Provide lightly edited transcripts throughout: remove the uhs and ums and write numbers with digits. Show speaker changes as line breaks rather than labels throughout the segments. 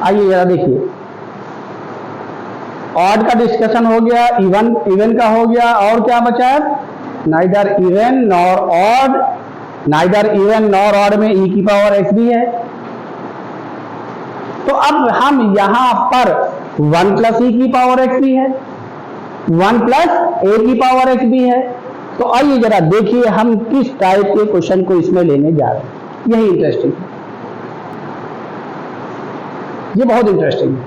आइए जरा देखिए, ऑड का डिस्कशन हो गया, इवन का हो गया, और क्या बचा है? Neither even nor odd, neither even nor odd में e की पावर x भी है। तो अब हम यहां पर 1 प्लस e की पावर x भी है, 1 प्लस a की पावर x भी है। तो आइए जरा देखिए हम किस टाइप के क्वेश्चन को इसमें लेने जा रहे हैं। यही इंटरेस्टिंग है, ये बहुत इंटरेस्टिंग है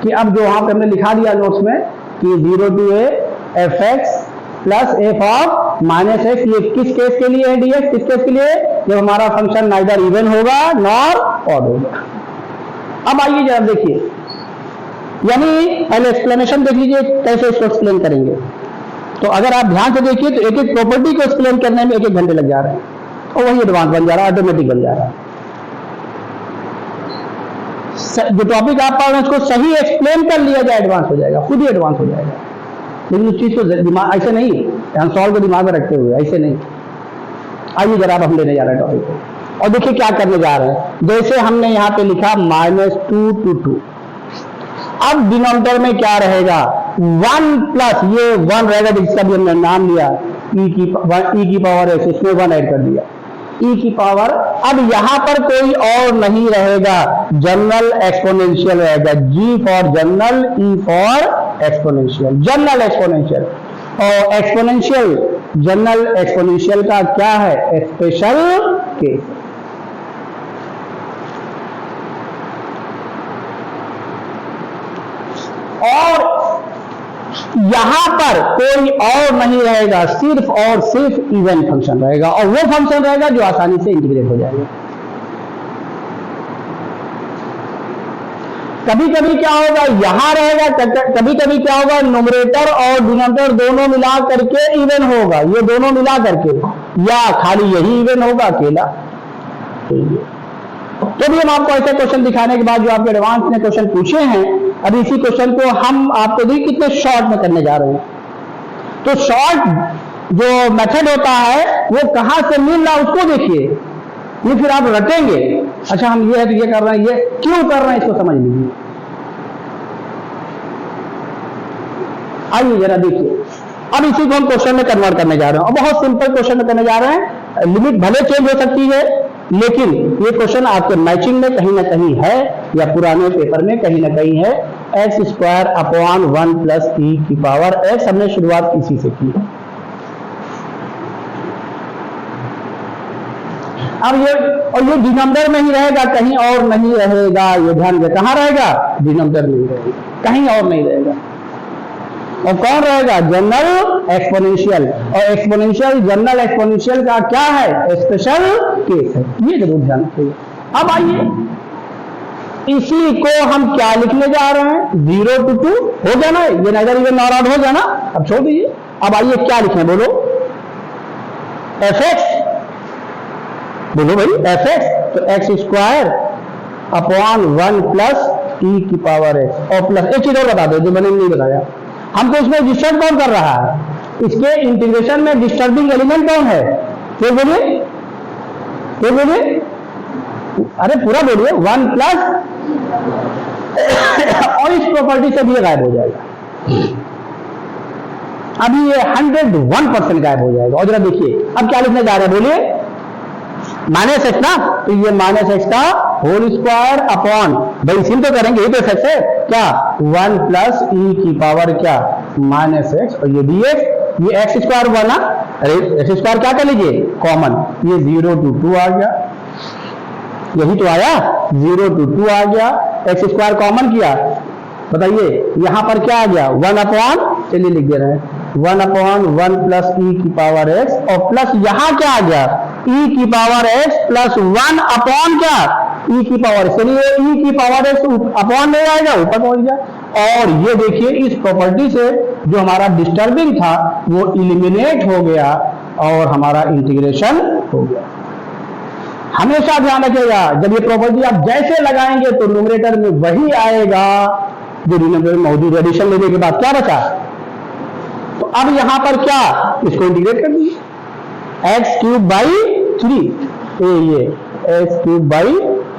कि अब जो वहां पे हमने लिखा दिया नोट्स में कि 0 to a fx plus f of minus x, ये किस केस के लिए है dx? किस केस के लिए? जब हमारा फंक्शन नाइदर इवन होगा नॉर ऑड होगा। अब आइए जरा देखिए, यानी पहले एक्सप्लेनेशन देख लीजिए कैसे इसको एक्सप्लेन करेंगे। तो अगर आप ध्यान से देखिए तो एक एक प्रॉपर्टी को एक्सप्लेन करने में 1-1 घंटे लग जा रहे हैं और वही एडवांस बन जा रहा है, ऑटोमेटिक बन जा रहा है। जो टॉपिक आप पढ़ रहे हैं उसको सही एक्सप्लेन कर लिया जाए, एडवांस हो जाएगा, खुद ही एडवांस हो जाएगा। लेकिन उस चीज को दिमाग ऐसे नहीं, सॉल्व को दिमाग में रखते हुए ऐसे नहीं। आइए जरा हम लेने जा रहे हैं टॉपिक को और देखिए क्या करने जा रहे हैं। जैसे हमने यहाँ पे लिखा -2 to 2, अब डिनोमिनेटर में क्या रहेगा? 1 प्लस ये 1 रहेगा जिसका भी हमने नाम लिया e की पावर x, इसमें 1 ऐड कर दिया e की पावर। अब यहां पर कोई और नहीं रहेगा, जनरल एक्सपोनेंशियल रहेगा, g for general, e for exponential, general exponential. और एक्सपोनेंशियल, जनरल एक्सपोनेंशियल का क्या है? Special case. और यहां पर कोई और नहीं रहेगा, सिर्फ और सिर्फ इवन फंक्शन रहेगा, और वो फंक्शन रहेगा जो आसानी से इंटीग्रेट हो जाएगा। कभी कभी क्या होगा, यहां रहेगा, कभी कभी क्या होगा, न्यूमरेटर और डिनोमिनेटर दोनों मिला करके इवन होगा, ये दोनों मिला करके, या खाली यही इवन होगा अकेला। तो भी हम आपको ऐसे क्वेश्चन दिखाने के बाद जो आपके एडवांस ने क्वेश्चन पूछे हैं, अभी इसी क्वेश्चन को हम आपको देखिए कितने शॉर्ट में करने जा रहे हैं। तो शॉर्ट जो मेथड होता है वो कहां से मिल रहा है उसको देखिए, ये फिर आप रटेंगे, अच्छा हम ये है तो ये कर रहे हैं, ये क्यों कर रहे हैं इसको समझ लीजिए। आइए जरा देखिए, अब इसी को हम क्वेश्चन में कन्वर्ट करने जा रहे हैं और बहुत सिंपल क्वेश्चन में करने जा रहे हैं। लिमिट भले चेंज हो सकती है लेकिन ये क्वेश्चन आपके मैचिंग में कहीं ना कहीं है या पुराने पेपर में कहीं ना कहीं है। x² अपॉन 1 प्लस e की पावर x, हमने शुरुआत इसी से की। अब ये और ये डिनोमिनेटर में ही रहेगा, कहीं और नहीं रहेगा, ये ध्यान दें। कहां रहेगा? डिनोमिनेटर में ही रहेगा, कहीं और नहीं रहेगा। और कौन रहेगा? General exponential. और एक्सपोनेंशियल, जनरल एक्सपोनेंशियल का क्या है? स्पेशल केस है, ये जरूर ध्यान रखिए। अब आइए इसी को हम क्या लिखने जा रहे हैं? 0 to 2 हो गया ना, ये नाइदर इवन नॉर ऑड हो गया ना, अब छोड़ दीजिए। अब आइए क्या लिखें, बोलो fx, बोलो भाई fx, तो x² अपॉन 1 प्लस e की पावर x। और प्लस एक चीज और बता दो जो मैंने नहीं बताया, हमको इसमें डिस्टर्ब कौन कर रहा है? इसके इंटीग्रेशन में डिस्टर्बिंग एलिमेंट कौन है? फिर बोलिए, फिर बोलिए, अरे पूरा बोलिए। 1 प्लस और इस प्रॉपर्टी से भी गायब हो जाएगा। अभी ये 101% गायब हो जाएगा। और जरा देखिए अब क्या लिखने जा रहे हैं, बोलिए -x ना, तो ये -x का होल स्क्वायर अपॉन, भाई सिम तो करेंगे, ये तो x है क्या, 1 प्लस e की पावर क्या, -x, और ये dx, ये x² हुआ ना, अरे x² क्या कर लीजिए कॉमन, ये 0 to 2 आ गया, यही तो आया, 0 to 2 आ गया, x² कॉमन किया, बताइए यहां पर क्या आ गया, 1 अपॉन, चलिए लिख दे रहे हैं 1 अपॉन 1 प्लस e की पावर x, और प्लस यहां क्या आ गया, e की पावर x प्लस 1 अपॉन क्या, e की पावर, चलिए e की पावर x अपॉन नहीं आएगा, ऊपर पहुंच गया। और ये देखिए इस प्रॉपर्टी से जो हमारा डिस्टर्बिंग था वो इलिमिनेट हो गया और हमारा इंटीग्रेशन हो गया। हमेशा ध्यान रखिएगा, जब ये प्रॉपर्टी आप जैसे लगाएंगे तो न्यूमरेटर में वही आएगा जो डिनोमिनेटर में मौजूद। एडिशन लेने के बाद क्या बचा, तो अब यहां पर क्या, इसको इंटीग्रेट कर दीजिए, x³ by 3, ये x³ by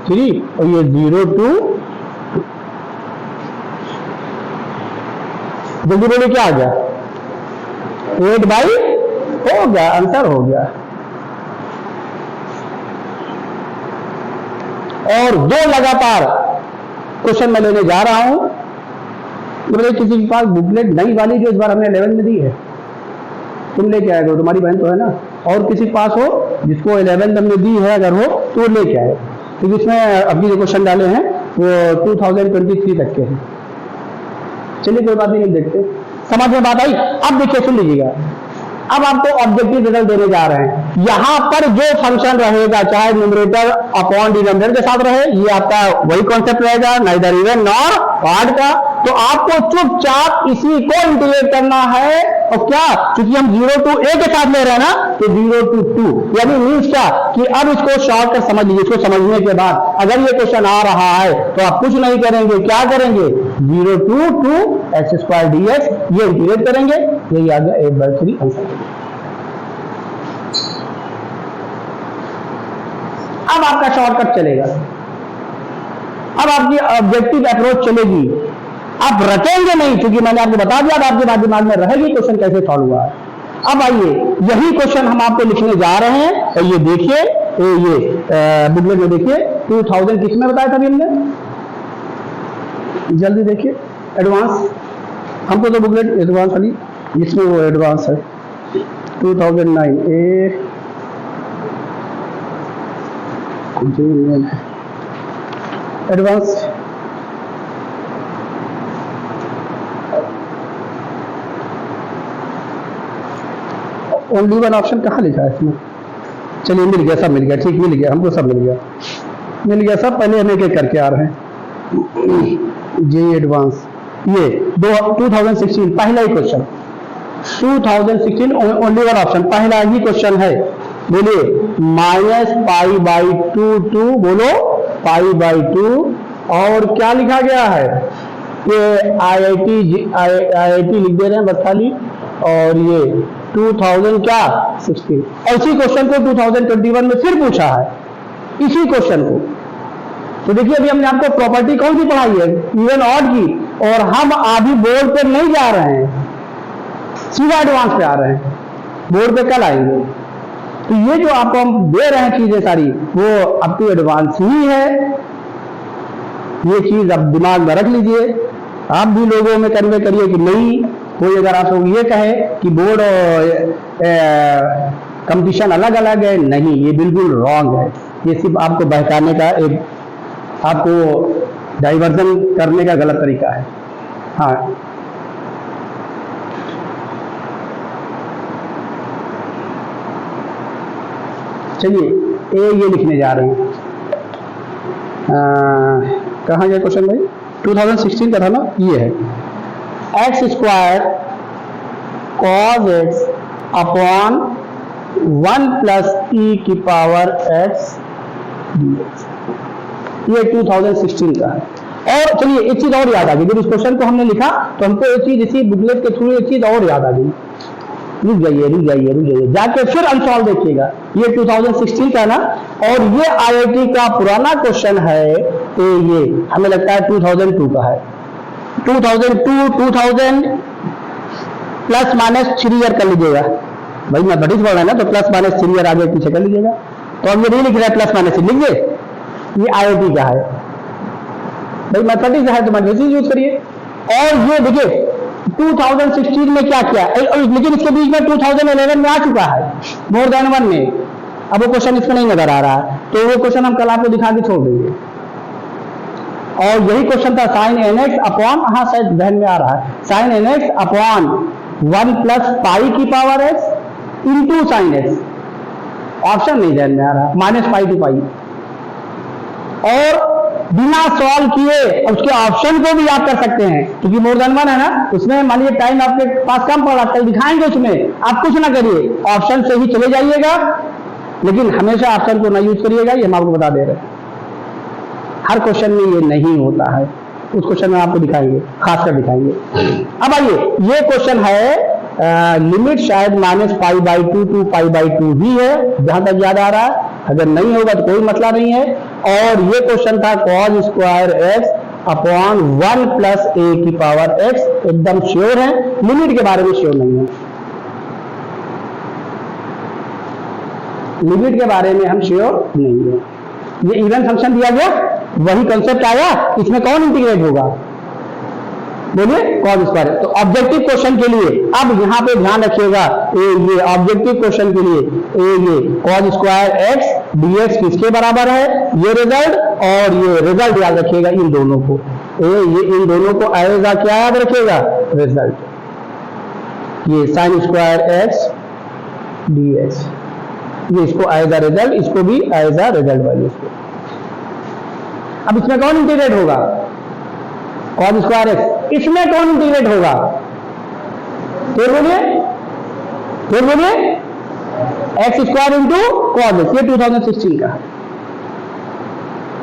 3 और ये 0 2, जल्दी बोलिए क्या आ गया? 8 बाई हो गया, आंसर हो गया। और दो लगातार क्वेश्चन मैं लेने जा रहा हूं। तो किसी के पास बुकलेट नई वाली जो इस बार हमने 11 में दी है, तुम लेके आएगा, तुम्हारी बहन तो है ना, और किसी के पास हो जिसको 11 हमने दी है अगर हो तो वो लेके आए, क्योंकि इसमें अभी जो क्वेश्चन डाले हैं वो 2023 तक के हैं। चलिए कोई बात नहीं, देखते, समझ में बात आई। अब देखिए, सुन लीजिएगा, अब आपको ऑब्जेक्टिव रिजल्ट देने जा रहे हैं। यहां पर जो फंक्शन रहेगा, चाहे न्यूमरेटर अपॉन डिनोमिनेटर के साथ रहे, ये आपका वही कॉन्सेप्ट रहेगा, नाइदर इवन नॉर ऑड का। तो आपको चुपचाप इसी को इंटीग्रेट करना है। और क्या, क्योंकि हम 0 to a के साथ ले रहे हैं ना, तो 0 to 2, यानी मीन्स क्या कि अब इसको शॉर्ट कर समझ लीजिए। इसको समझने के बाद अगर ये क्वेश्चन आ रहा है तो आप कुछ नहीं करेंगे, क्या करेंगे? 0 to 2 x² dx, ये इंटीग्रेट करेंगे, यही आ गया 8/3 आंसर। अब आपका शॉर्टकट चलेगा, अब आपकी ऑब्जेक्टिव अप्रोच चलेगी। आप रटेंगे नहीं, क्योंकि मैंने आपको बता दिया, आपके दिमाग में रहेगी क्वेश्चन कैसे सॉल्व हुआ है। अब आइए, यही क्वेश्चन हम आपको लिखने जा रहे हैं। और ये देखिए, ये बुकलेट में देखिए, 2000 किस में बताया था हमने, जल्दी देखिए, एडवांस। हमको तो बुकलेट एडवांस वाली, इसमें वो एडवांस है 2009 एडवांस। ओनली वन ऑप्शन कहाँ लिखा है इसमें? चलिए मिल गया, सब मिल गया, ठीक मिल गया, हमको सब मिल गया सब। पहले हम एक एक करके आ रहे हैं। जे एडवांस, ये 2016 पहला ही क्वेश्चन, 2016 ओनली वन ऑप्शन, पहला ही क्वेश्चन है। बोलिए -π/2, बोलो π/2। और क्या लिखा गया है? ये IIT लिख दे रहे हैं बस खाली। और ये 2000 क्या 16, और इसी क्वेश्चन को 2021 में फिर पूछा है, इसी क्वेश्चन को। तो देखिए, अभी हमने आपको प्रॉपर्टी कौन सी पढ़ाई है? इवन ऑड की। और हम अभी बोर्ड पे नहीं जा रहे हैं, सीधा एडवांस पे आ रहे हैं, बोर्ड पे कल आएंगे। तो ये जो आपको हम दे रहे हैं चीजें सारी, वो अप टू एडवांस ही है। ये चीज आप दिमाग में रख लीजिए। आप भी लोगों में कन्वे करिए कि नहीं, कोई अगर आप लोग ये कहे कि बोर्ड और कंपटीशन अलग अलग है, नहीं, ये बिल्कुल रॉन्ग है। ये सिर्फ आपको बहकाने का, एक आपको डाइवर्जन करने का गलत तरीका है। हाँ, चलिए ये लिखने जा रहे हैं। कहाँ गया क्वेश्चन भाई? 2016 का था ना, ये है x² cos x upon 1 + e⁻x dx, ये 2016 का है। और चलिए एक चीज और याद आ गई, जब इस क्वेश्चन को हमने लिखा तो हमको एक चीज इसी बुकलेट के थ्रू एक चीज और याद आ गई। रुक जाइए, जाके फिर अनसॉल्व देखिएगा। ये 2016 का ना, और ये IIT का पुराना क्वेश्चन है, तो ये हमें लगता है 2002 का है। 2002, 2000 +- ईयर कर लीजिएगा भाई, मैथमेटिक्स पढ़ रहा है ना, तो +- ईयर आगे पीछे कर लीजिएगा। तो अब ये नहीं लिख रहा है +- लिखिए, ये IIT का है भाई, मैथमेटिक्स है तो मैथमेटिक्स यूज करिए। और ये देखिए 2016 में क्या किया, लेकिन इसके बीच में 2011 में आ चुका है, मोर देन 1 में। अब वो क्वेश्चन इसमें नहीं नजर आ रहा है, तो वो क्वेश्चन हम कल आपको दिखा के छोड़ देंगे। और यही क्वेश्चन था sin nx अपॉन, हाँ शायद ध्यान में आ रहा है, sin nx upon 1 + π⁻x into sin x। Option नहीं ध्यान में आ रहा, -π to π। और बिना सॉल्व किए उसके ऑप्शन को भी आप कर सकते हैं, क्योंकि मोर देन 1 है ना, उसमें मान लीजिए टाइम आपके पास कम पड़ा, कल दिखाएंगे उसमें, आप कुछ ना करिए, ऑप्शन से ही चले जाइएगा। लेकिन हमेशा ऑप्शन को ना यूज करिएगा, ये हम आपको बता दे रहे हैं। हर क्वेश्चन में ये नहीं होता है, उस क्वेश्चन में आपको दिखाएंगे, खासकर दिखाएंगे। अब आइए, ये क्वेश्चन है लिमिट शायद -π/2 टू π/2 ही है, जहां तक याद आ रहा है। अगर नहीं होगा तो कोई मसला नहीं है। और ये क्वेश्चन था cos square x upon 1 plus a की पावर x, एकदम श्योर है। लिमिट के बारे में श्योर नहीं है, लिमिट के बारे में हम श्योर नहीं है। ये इवन फंक्शन दिया गया, वही कंसेप्ट आया, इसमें कौन इंटीग्रेट होगा, बोलिए cos स्क्वायर। तो ऑब्जेक्टिव क्वेश्चन के लिए अब यहां पे ध्यान रखिएगा, ये ऑब्जेक्टिव क्वेश्चन के लिए ये cos स्क्वायर x dx किसके बराबर है, ये रिजल्ट, और ये रिजल्ट याद रखिएगा इन दोनों को, ये इन दोनों को आएगा, क्या याद रखिएगा, रिजल्ट। ये sin स्क्वायर x dx, ये इसको आएगा रिजल्ट, इसको भी आएगा रिजल्ट वैल्यू। अब इसमें कौन इंटीग्रेट होगा, cos स्क्वायर x, इसमें कौन इंटीग्रेट होगा, फिर बोलिए x square into cos x, ये 2016 का।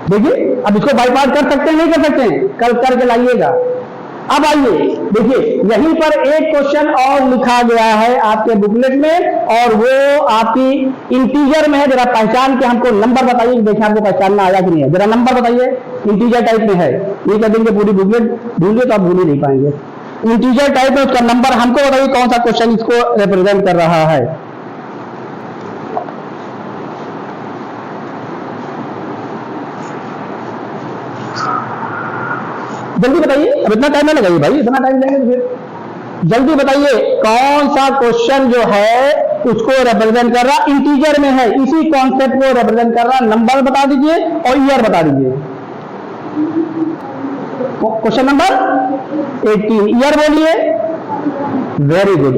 देखिए अब इसको बाई पार्ट कर सकते हैं, नहीं कर सकते हैं, कल करके लाइएगा। अब आइए देखिए, यहीं पर एक क्वेश्चन और लिखा गया है आपके बुकलेट में, और वो आपकी इंटीजर में है। जरा पहचान के हमको नंबर बताइए, देखिए आपको पहचानना आया कि नहीं है, जरा नंबर बताइए। इंटीजर टाइप में है, ये कह देंगे पूरी बुकलेट भूलिए तो आप भूल ही नहीं पाएंगे। इंटीजर टाइप में उसका नंबर हमको बताइए, कौन सा क्वेश्चन इसको रिप्रेजेंट कर रहा है। जल्दी बताइए, अब इतना टाइम ना लगाइए भाई, इतना टाइम लेंगे तो फिर जल्दी बताइए कौन सा क्वेश्चन जो है उसको रिप्रेजेंट कर रहा, इंटीजर में है, इसी कॉन्सेप्ट को रिप्रेजेंट कर रहा। नंबर बता दीजिए और ईयर बता दीजिए। क्वेश्चन नंबर 18, ईयर बोलिए। वेरी गुड,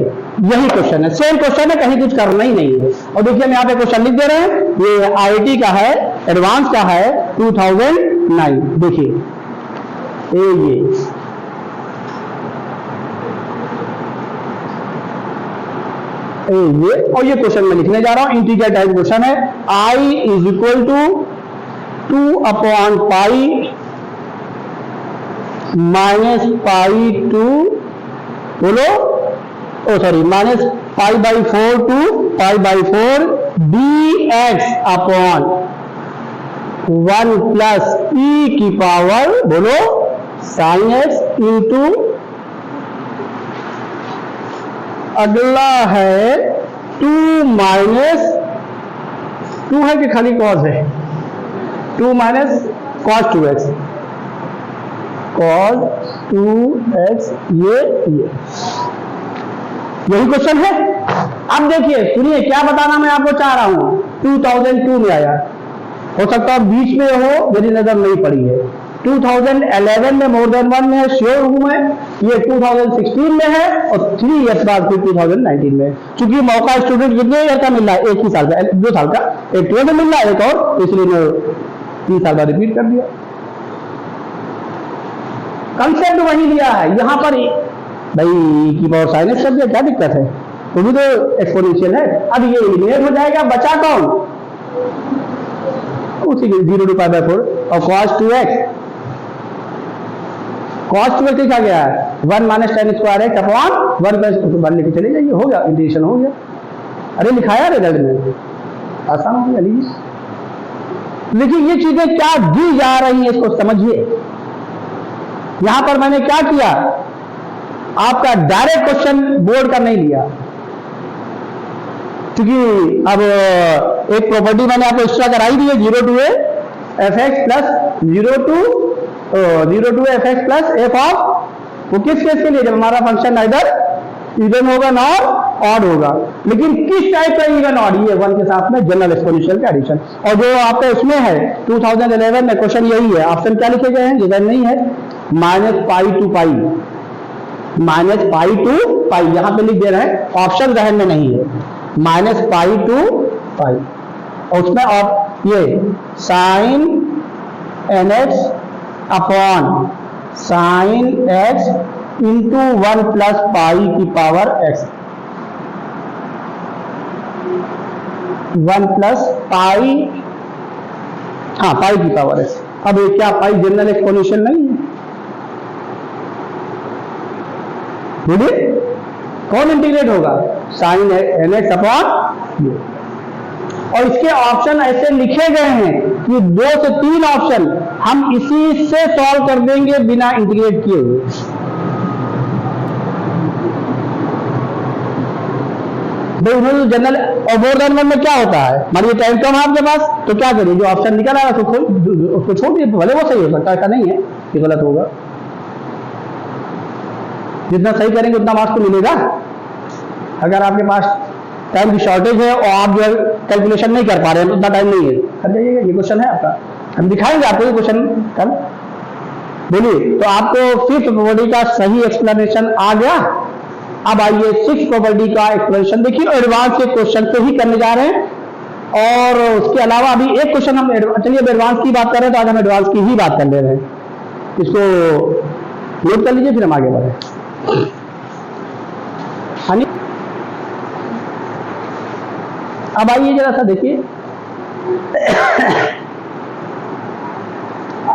यही क्वेश्चन है, सेम क्वेश्चन है, कहीं कुछ करना ही नहीं है। और देखिए हम यहाँ पे क्वेश्चन लिख दे रहे हैं, ये IIT का है, एडवांस का है, 2009। देखिए ये और ये क्वेश्चन मैं लिखने जा रहा हूं, इंटीजर टाइप क्वेश्चन है। I इज इक्वल टू 2/π -π2, बोलो, oh sorry, -π/4 to π/4 dx upon 1 प्लस e की पावर, बोलो, sin x इंटू, अगला है 2 माइनस 2 है कि खाली cos है, 2 minus cos 2x, cos 2x, ये यही क्वेश्चन है। अब देखिए सुनिए, क्या बताना मैं आपको चाह रहा हूं, 2002 में आया, हो सकता है बीच में हो, मेरी नजर नहीं पड़ी है। 2011 में मोर देन 1 में है, श्योर हूं मैं। ये 2016 में है, और 3 ईयर्स बाद फिर 2019 में। चूंकि मौका स्टूडेंट कितने ईयर का मिल रहा है, एक ही साल का, 2 साल का, एक 12 में मिल रहा है, एक और, इसलिए मैं 3 साल बाद रिपीट कर दिया। कंसेप्ट वही लिया है, यहां पर भाई की पावर sin x कर दिया, क्या दिक्कत है, वो भी तो एक्सपोनेंशियल है। अब ये एलिमिनेट हो जाएगा, बचा कौन, उसी 0 टू π/4, और cos 2x, cos 2x लिखा गया है 1 minus tan square x upon 1 plus 1 लेके चले जाइए, हो गया, इंटीग्रेशन हो गया। अरे लिखाया रिजल्ट में, आसान हो गया। लीजिए देखिए ये चीजें क्या दी जा रही हैं, इसको समझिए। यहां पर मैंने क्या किया, आपका डायरेक्ट क्वेश्चन बोर्ड का नहीं लिया, क्योंकि अब एक प्रॉपर्टी मैंने आपको एक्स्ट्रा कराई दी है, 0 to f(x) plus 0 to f(x) plus f of, वो किस केस के लिए, जब हमारा फंक्शन इधर इवन होगा नॉर ऑड होगा। लेकिन किस टाइप का इवन ऑड, ये 1 के साथ में जनरल एक्सपोनेंशियल का एडिशन। और जो आपका इसमें है 2011 में क्वेश्चन यही है, ऑप्शन क्या लिखे गए हैं, इधर नहीं है, -π टू π, -π टू π यहां पे लिख दे रहे हैं, ऑप्शन जहन में नहीं है, -π टू π, और उसमें आप ये sin nx upon sin x into 1 plus pi की पावर x, 1 प्लस पाई, हाँ पाई की पावर x। अब ये क्या पाई जनरल एक्सपोनेंशियल नहीं है, बोलिए, कौन इंटीग्रेट होगा? साइन nx अपॉन ये। और इसके ऑप्शन ऐसे लिखे गए हैं कि 2 से 3 ऑप्शन हम इसी से सॉल्व कर देंगे बिना इंटीग्रेट किए हुए। जनरल और मोर देन वन में क्या होता है? मानिए टाइम कम है आपके पास, तो क्या करिए, जो ऑप्शन निकल आया उसको छोड़ दिए, भले वो सही हो सकता है, ऐसा नहीं है कि गलत होगा। जितना सही करेंगे उतना मार्क्स तो मिलेगा। अगर आपके पास टाइम की शॉर्टेज है और आप जो है कैलकुलेशन नहीं कर पा रहे हैं, तो उतना टाइम नहीं है, कर जाइएगा। ये क्वेश्चन है आपका, हम दिखाएंगे आपको ये क्वेश्चन कल। बोलिए, तो आपको फिफ्थ प्रॉपर्टी का सही एक्सप्लेनेशन आ गया। अब आइए सिक्स प्रॉपर्टी का एक्सप्लेनेशन देखिए, एडवांस के क्वेश्चन से ही करने जा रहे हैं। और उसके अलावा अभी एक क्वेश्चन हम चलिए अब एडवांस की बात कर रहे हैं, तो आज हम एडवांस की ही बात कर ले रहे हैं। इसको नोट कर लीजिए, फिर हम आगे बढ़े। अब आइए जरा सा देखिए,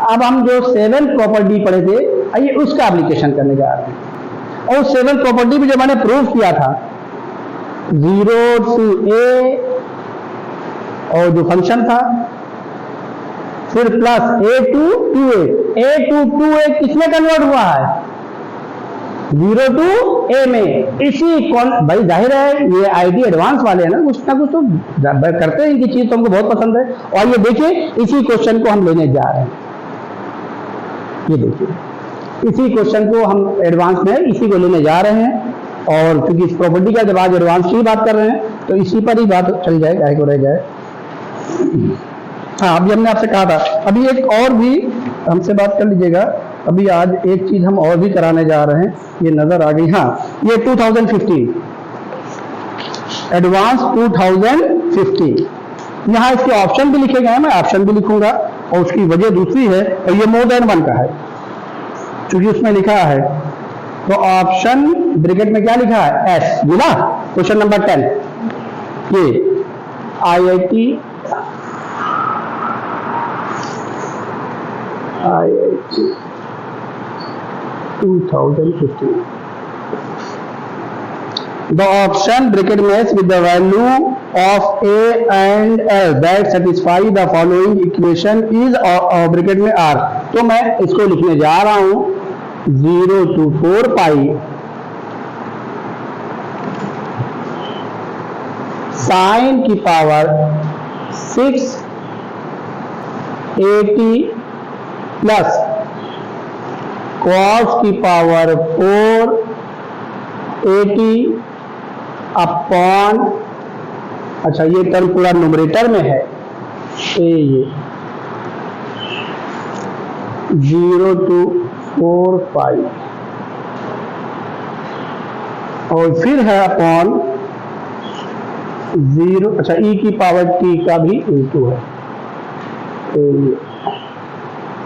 अब हम जो 7th प्रॉपर्टी पढ़े थे, आइए उसका एप्लीकेशन करने जा रहे हैं। और 7th प्रॉपर्टी भी जब मैंने प्रूव किया था, 0 to a और जो फंक्शन था, फिर प्लस a to 2a किसमें कन्वर्ट हुआ है? 0 to a में। इसी कौन भाई, जाहिर है ये आईटी एडवांस वाले हैं ना कुछ तो करते हैं, इनकी चीज तो हमको बहुत पसंद है। और ये देखिए, इसी क्वेश्चन को हम लेने जा रहे हैं। ये देखिए, इसी क्वेश्चन को हम एडवांस में इसी को लेने जा रहे हैं। और क्योंकि इस प्रॉपर्टी का जब आज एडवांस की बात कर रहे हैं, तो इसी पर ही बात चल जाए, काहे को रह जाए। हाँ, अभी हमने आपसे कहा था, अभी एक और भी हमसे बात कर लीजिएगा। अभी आज एक चीज हम और भी कराने जा रहे हैं, ये नजर आ गई। हाँ, ये 2015 एडवांस 2015, यहाँ इसके ऑप्शन भी लिखे गए हैं, मैं ऑप्शन भी लिखूंगा। और उसकी वजह दूसरी है, और ये मोर देन वन का है, क्योंकि उसमें लिखा है। तो ऑप्शन ब्रैकेट में क्या लिखा है? एस, बोला। क्वेश्चन नंबर 10, ये IIT 2015. The option bracket means with the value of a and l that satisfy the following equation is bracket में r। तो मैं इसको लिखने जा रहा हूं 0 to 4 पाई साइन की पावर 680 प्लस कॉस की पावर 480 अपॉन, अच्छा ये टर्म पूरा न्यूमरेटर में है, ये 0 to 4 पाई, और फिर है अपॉन 0, अच्छा e की पावर t का भी इंटू है,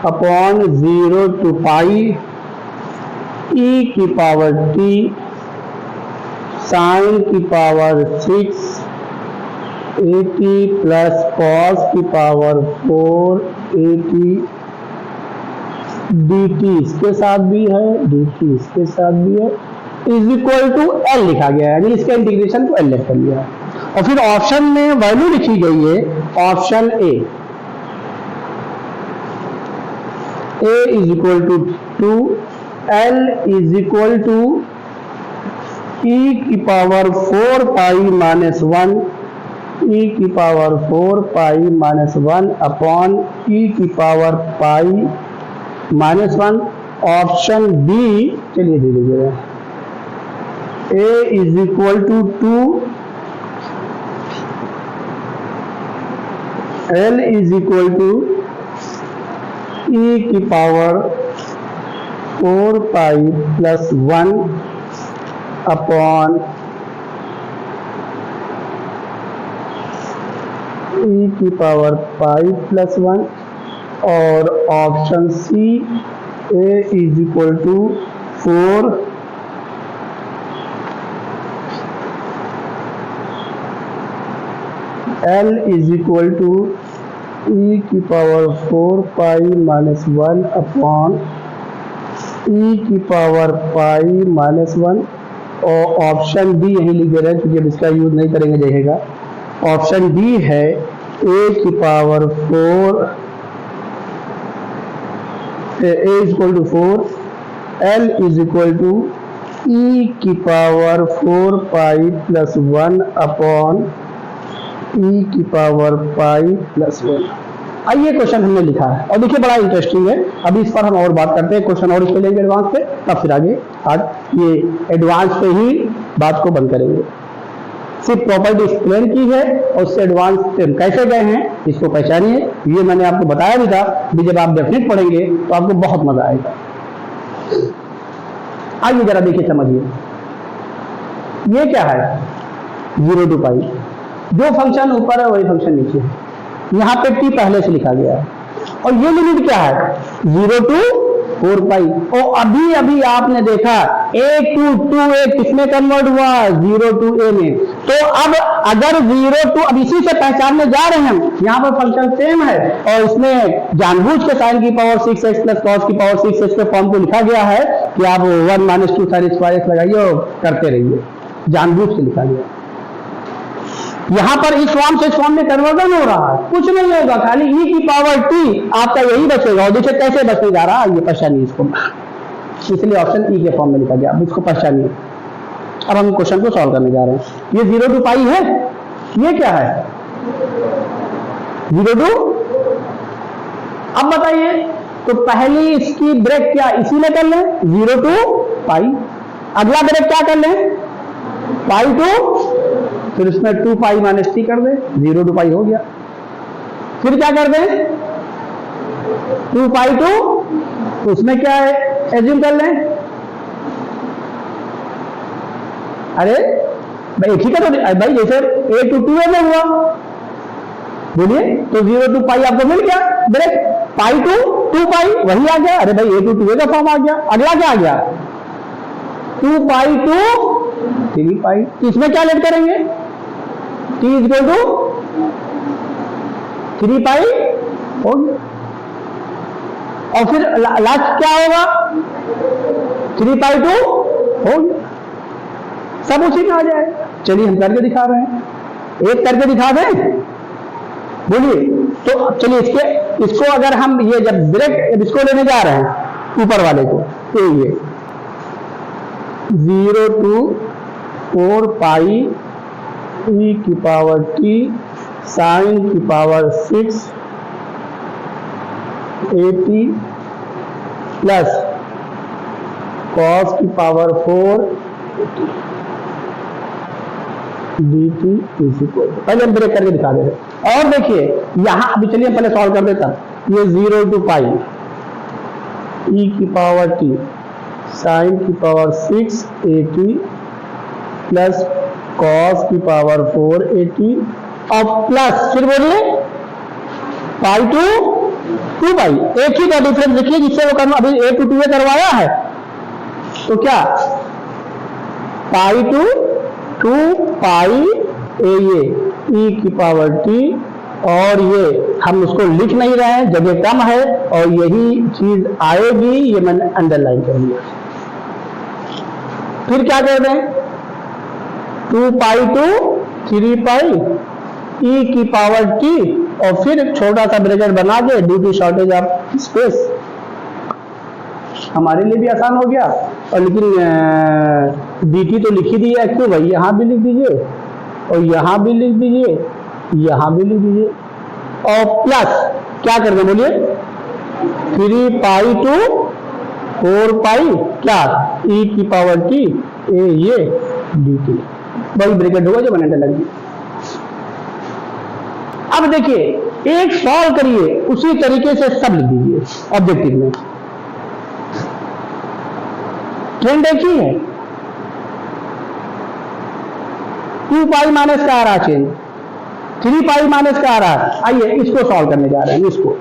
अपॉन 0 to पाई e की पावर t साइन की पावर 680 प्लस कॉस की पावर 480 dt इसके साथ भी है, dt इसके साथ भी है, इज इक्वल टू एल लिखा गया है, यानी इसका इंटीग्रेशन को एल लिख लिया। और फिर ऑप्शन में वैल्यू लिखी गई है, option A is equal to 2, L is equal to e की पावर 4 पाई माइनस 1, e की power 4 pi minus 1 upon e की power pi minus 1। Option B, चलिए धीरे धीरे, a is equal to 2, l is equal to e की power 4 pi plus 1 upon e की power pi plus 1। और option C, a is equal to 4, l is equal to e की power 4 pi minus 1 upon e की power pi minus 1। और option D यही लिख दे रहे हैं क्योंकि अब इसका यूज नहीं करेंगे देखेगा। ऑप्शन डी है ए की power 4 A is equal to 4, L is equal to e की power 4 pi plus 1 upon e की पावर पाई प्लस 1। आइए क्वेश्चन हमने लिखा है और देखिए बड़ा इंटरेस्टिंग है। अभी इस पर हम और बात करते हैं, क्वेश्चन और इस पे लेंगे एडवांस पे, तब फिर आगे आज ये एडवांस पे ही बात को बंद करेंगे। सिर्फ प्रॉपर्टी एक्सप्लेन की है और उससे एडवांस पे हम कैसे गए हैं इसको पहचानिए। ये मैंने आपको बताया भी था, भी जब आप डेफिनेट पढ़ेंगे तो आपको बहुत मजा आएगा। आइए जरा देखिए समझिए, ये क्या है 0 to पाई, जो फंक्शन ऊपर है वही फंक्शन नीचे है। यहाँ पे t पहले से लिखा गया है और ये लिमिट क्या है 0 to 4 पाई। और अभी अभी आपने देखा a to 2a किसमें कन्वर्ट हुआ 0 to a में। तो अब अगर 0 to, अब इसी से पहचानने जा रहे हैं हम, यहाँ पर फंक्शन सेम है और उसमें जानबूझ के साइन की पावर 6x प्लस कॉस की पावर 6x के फॉर्म को लिखा गया है कि आप 1 - 2 sin स्क्वायर x लगाइए और करते रहिए, जानबूझ के लिखा गया। यहां पर इस फॉर्म से इस फॉर्म में कन्वर्जन हो रहा है, कुछ नहीं होगा, खाली e की पावर t आपका यही बचेगा। और देखिए कैसे बचने जा रहा है, ये पहचानिए इसको, इसलिए ऑप्शन e के फॉर्म में लिखा गया। अब इसको पहचानिए। अब हम क्वेश्चन को सॉल्व करने जा रहे हैं। ये 0 to पाई है, ये क्या है 0 to। अब बताइए तो पहली इसकी ब्रेक क्या इसी में कर लें 0 to पाई, अगला ब्रेक क्या कर लें पाई टू, फिर इसमें 2 पाई माइनस टी कर दें, 0 to पाई हो गया। फिर क्या कर दें 2 पाई टू, उसमें क्या है एज्यूम कर लें, अरे भाई एक ही का तो भाई जैसे a to 2a में हुआ, बोलिए तो 0 to पाई आपको मिल गया ब्रेक, पाई टू 2 पाई वही आ गया। अरे भाई a to 2a का फॉर्म आ गया। अगला क्या आ गया 2 पाई टू 3 पाई, इसमें क्या लेट करेंगे t इज इक्वल टू 3 पाई हो गया। और फिर लास्ट क्या होगा 3 पाई टू हो गया, सब उसी में आ जाए। चलिए हम करके दिखा रहे हैं, एक करके दिखा दें, बोलिए तो चलिए इसको अगर हम ये जब ब्रेक इसको लेने जा रहे हैं ऊपर वाले को, तो ये 0 to 4 पाई e की पावर t साइन की पावर 6 at प्लस कॉस की पावर 4 dt इज इक्वल, पहले हम ब्रेक करके दिखा दे रहे। और देखिए यहां अभी चलिए पहले सॉल्व कर देता, ये 0 to पाई e की पावर t साइन की पावर 6 at प्लस कॉस की पावर 4 at और प्लस फिर बोलिए पाई टू 2 पाई, एक ही का डिफरेंस देखिए जिससे वो करना, अभी a to 2a करवाया है तो क्या पाई टू 2 पाई ये e की पावर t, और ये हम उसको लिख नहीं रहे हैं, जगह कम है और यही चीज आएगी, ये मैंने अंडरलाइन कर लिया। फिर क्या कर दें 2 पाई टू 3 पाई e की पावर t और फिर छोटा सा ब्रैकेट बना के due to shortage of space, हमारे लिए भी आसान हो गया। और लेकिन dt तो लिख ही दिया है, क्यों भाई यहाँ भी लिख दीजिए और यहाँ भी लिख दीजिए, यहाँ भी लिख दीजिए और प्लस क्या कर दें बोलिए 3 पाई टू 4 पाई क्या e की पावर t ये dt, वही ब्रैकेट होगा जो मैंने लग दी। अब देखिए एक सॉल्व करिए उसी तरीके से सब लिख दीजिए ऑब्जेक्टिव में, ट्रेंड एक ही है। 2 पाई माइनस का आ रहा चेंज, 3 पाई माइनस का आ रहा। आइए इसको सॉल्व करने जा रहे हैं, इसको,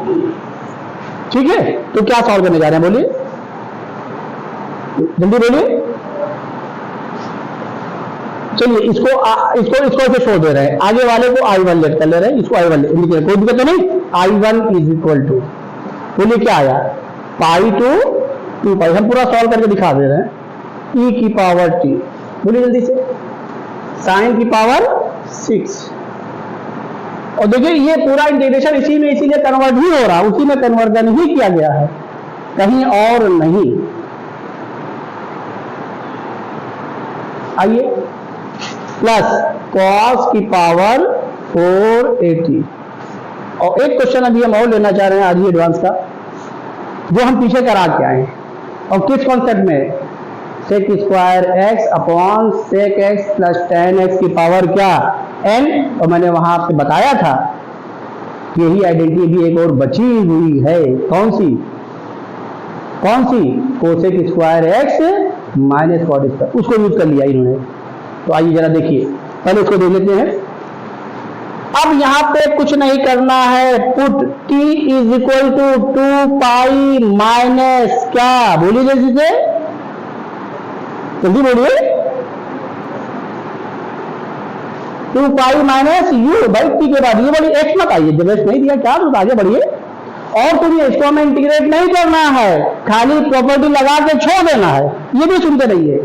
ठीक है। तो क्या सॉल्व करने जा रहे हैं बोलिए, जल्दी बोलिए। चलिए इसको ऐसे छोड़ दे रहे हैं, आगे वाले को I1 लेट कर ले रहे हैं, इसको I1 लिखिए, कोई दिक्कत तो नहीं। I1 इज इक्वल टू बोलिए क्या आया पाई टू 2 पाई, हम पूरा सॉल्व करके दिखा दे रहे हैं e की पावर t बोलिए जल्दी से, साइन की पावर 6। और देखिए ये पूरा इंटीग्रेशन इसी में इसीलिए कन्वर्ट ही हो रहा है, उसी में कन्वर्जन ही किया गया है, कहीं और नहीं। आइए, प्लस कॉस की पावर 480। और एक क्वेश्चन अभी हम और लेना चाह रहे हैं आज ही एडवांस का, जो हम पीछे करा के आए और किस कॉन्सेप्ट में, sec square x upon sec x plus tan X की पावर क्या n। और मैंने वहां आपसे बताया था यही आइडेंटिटी भी एक और बची हुई है, कौन सी cosec square x minus cot square, उसको यूज कर लिया इन्होंने। तो आइए जरा देखिए, पहले उसको देख लेते हैं। अब यहां पे कुछ नहीं करना है, put t is equal to 2 pi minus क्या, बोलिए जल्दी से, जल्दी बोलिए, 2 पाई माइनस u भाई t के बाद ये बोलिए x मत आइए, जब x नहीं दिया क्या तो आगे बढ़िए। और तुम इसको हमें इंटीग्रेट नहीं करना है, खाली प्रॉपर्टी लगा के छोड़ देना है, ये भी सुनते रहिए।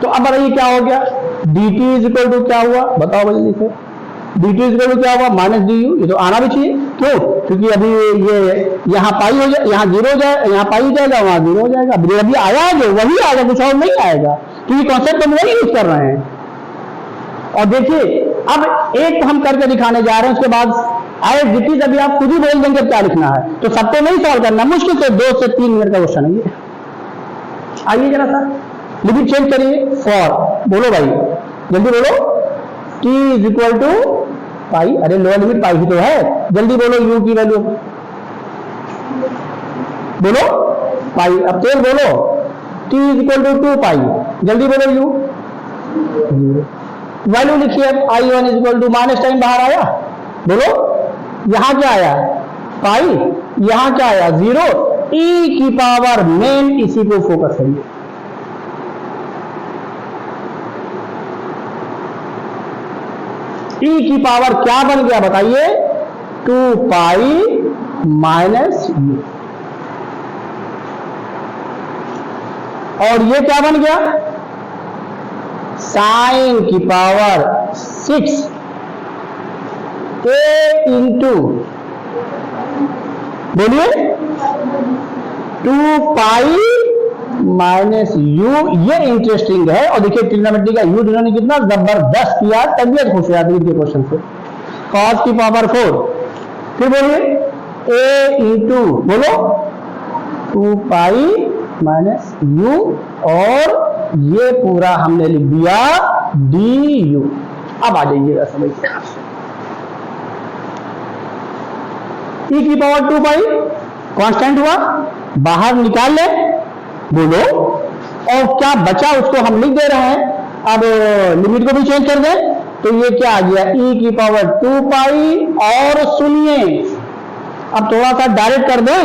तो अब बताइए क्या हो गया, dt इज इक्वल टू क्या हुआ, बताओ जल्दी से, dt इज इक्वल टू क्या हुआ माइनस du, ये तो आना भी चाहिए, क्यों, क्योंकि अभी ये यहाँ पाई हो जाए, यहाँ 0 हो जाए, यहाँ पाई हो जाएगा, वहां 0 हो जाएगा, अभी आया है जो वही आएगा, कुछ और नहीं आएगा, क्योंकि कॉन्सेप्ट हम वही यूज कर रहे हैं। और देखिए अब एक हम करके दिखाने जा रहे हैं, उसके बाद एज इट इज अभी आप खुद ही बोल देंगे क्या लिखना है, तो सबको नहीं सॉल्व करना, मुश्किल से 2 से 3 मिनट का क्वेश्चन है ये। आइए जरा सा लिमिट चेंज करिए, फॉर, बोलो भाई जल्दी बोलो, t इज इक्वल टू पाई, अरे लोअर लिमिट पाई ही तो है, जल्दी बोलो u की वैल्यू, बोलो पाई, अब तेज बोलो, t is equal to 2 pi, जल्दी बोलो u, वैल्यू लिखिए, i1 is equal to minus time बाहर आया, बोलो यहां क्या आया पाई, यहां क्या आया 0, e की पावर मेन, इसी को फोकस करिए, e की पावर क्या बन गया बताइए, 2 पाई माइनस u, और ये क्या बन गया, साइन की पावर 6 a इंटू, बोलिए 2 पाई माइनस u, ये इंटरेस्टिंग है। और देखिए ट्रिग्नोमेट्री का u इन्होंने कितना जबरदस्त किया, तबियत खुश हो जाती है इनके क्वेश्चन से। cos की पावर 4, फिर बोलिए a इंटू, बोलो 2 पाई माइनस u, और ये पूरा हमने लिख दिया du। अब आ जाइएगा समझ, e की पावर 2 पाई कांस्टेंट हुआ, बाहर निकाल ले, बोलो, और क्या बचा उसको हम लिख दे रहे हैं। अब लिमिट को भी चेंज कर दें, तो ये क्या आ गया, e की पावर 2 पाई, और सुनिए अब थोड़ा सा डायरेक्ट कर दें,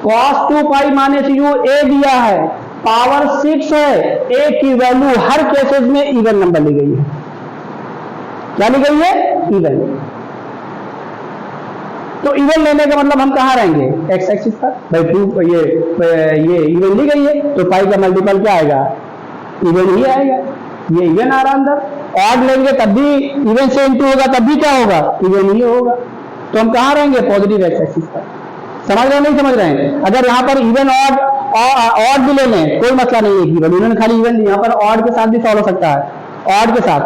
cos 2 pi minus u a दिया है, पावर 6 है, a की वैल्यू हर केसेस में इवन नंबर ली गई है, क्या ली गई है, इवन। तो इवन लेने का मतलब हम कहां रहेंगे, एक्स एक्सिस पर, भाई 2 ये इवन ली गई है, तो पाई का मल्टीपल क्या आएगा, इवन ही आएगा, ये इवन आ रहा अंदर। ऑड लेंगे तब भी इवन से इंटू होगा, तब भी क्या होगा, इवन ही होगा, तो हम कहां रहेंगे, पॉजिटिव एक्स एक्सिस पर। समझ रहे हैं नहीं समझ रहे हैं, अगर यहाँ पर इवन ऑड भी ले लें कोई मसला नहीं है, इवन उन्होंने खाली इवन, यहाँ पर ऑड के साथ भी सॉल्व हो सकता है, ऑड के साथ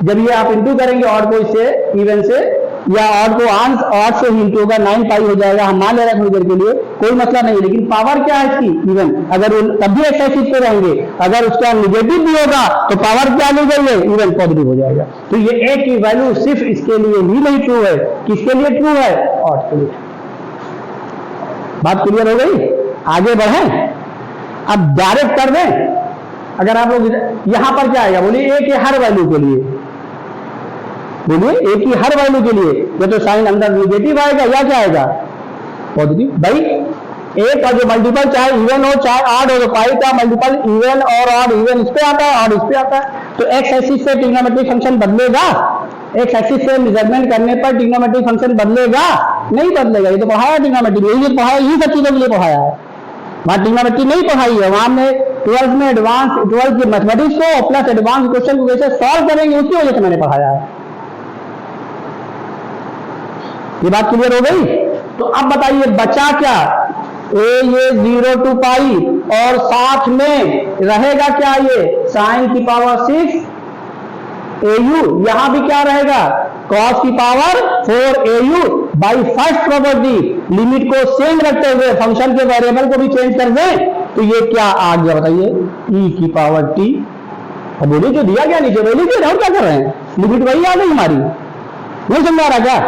जब ये आप इंटू करेंगे ऑड को इससे, इवन से, या ऑड को ऑड से ही इंटू होगा, 9 पाई हो जाएगा, हम मान ले रहे हैं थोड़ी देर के लिए, कोई मसला नहीं, लेकिन पावर क्या है इसकी, इवन, अगर तब भी एक्स एक्सिस पे रहेंगे, अगर उसका निगेटिव भी होगा तो पावर क्या ली गई है, इवन पॉजिटिव हो जाएगा। तो ये ए की वैल्यू सिर्फ इसके लिए ही नहीं ट्रू है, किसके लिए ट्रू है, ऑड के लिए। बात क्लियर हो गई, आगे बढ़े, अब डायरेक्ट कर दें। अगर आप लोग यहां पर क्या आएगा, बोलिए ए के हर वैल्यू के लिए, बोलिए ए की हर वैल्यू के लिए, या तो साइन अंदर निगेटिव आएगा या क्या आएगा, पॉजिटिव। भाई ए का जो मल्टीपल चाहे इवन हो चाहे ऑड हो, तो पाई का मल्टीपल इवन और ऑड, इवन इस पे आता है, ऑड इस पे आता है, तो एक्स एक्सिस से ट्रिग्नोमेट्रिक फंक्शन बदलेगा, एक्स एक्सिस से मेजरमेंट करने पर ट्रिग्नोमेट्रिक फंक्शन बदलेगा, नहीं बदलेगा। ये तो पढ़ाया ट्रिग्नोमेट्री, यही पढ़ाया, यही सब चीजों के लिए पढ़ाया है। वहां ट्रिग्नोमेट्री नहीं पढ़ाई है, वहां हमने 12th में एडवांस 12th की मैथमेटिक्स को प्लस एडवांस क्वेश्चन को कैसे सॉल्व करेंगे उसकी वजह से मैंने पढ़ाया है। ये बात क्लियर हो गई? तो अब बताइए बचा क्या? ये 0 to पाई और साथ में रहेगा क्या? ये साइन की पावर 6 AU, यहां भी क्या रहेगा? cos की power 4 AU by first property, limit को सेम रखते हुए फंक्शन के वेरिएबल को भी चेंज कर दें तो ये क्या आ गया बताइए? e की पावर t। अब बोलिए जो दिया गया नीचे वही लिखिए, और क्या कर रहे हैं? लिमिट वही आ गई हमारी, नहीं समझा रहा क्या?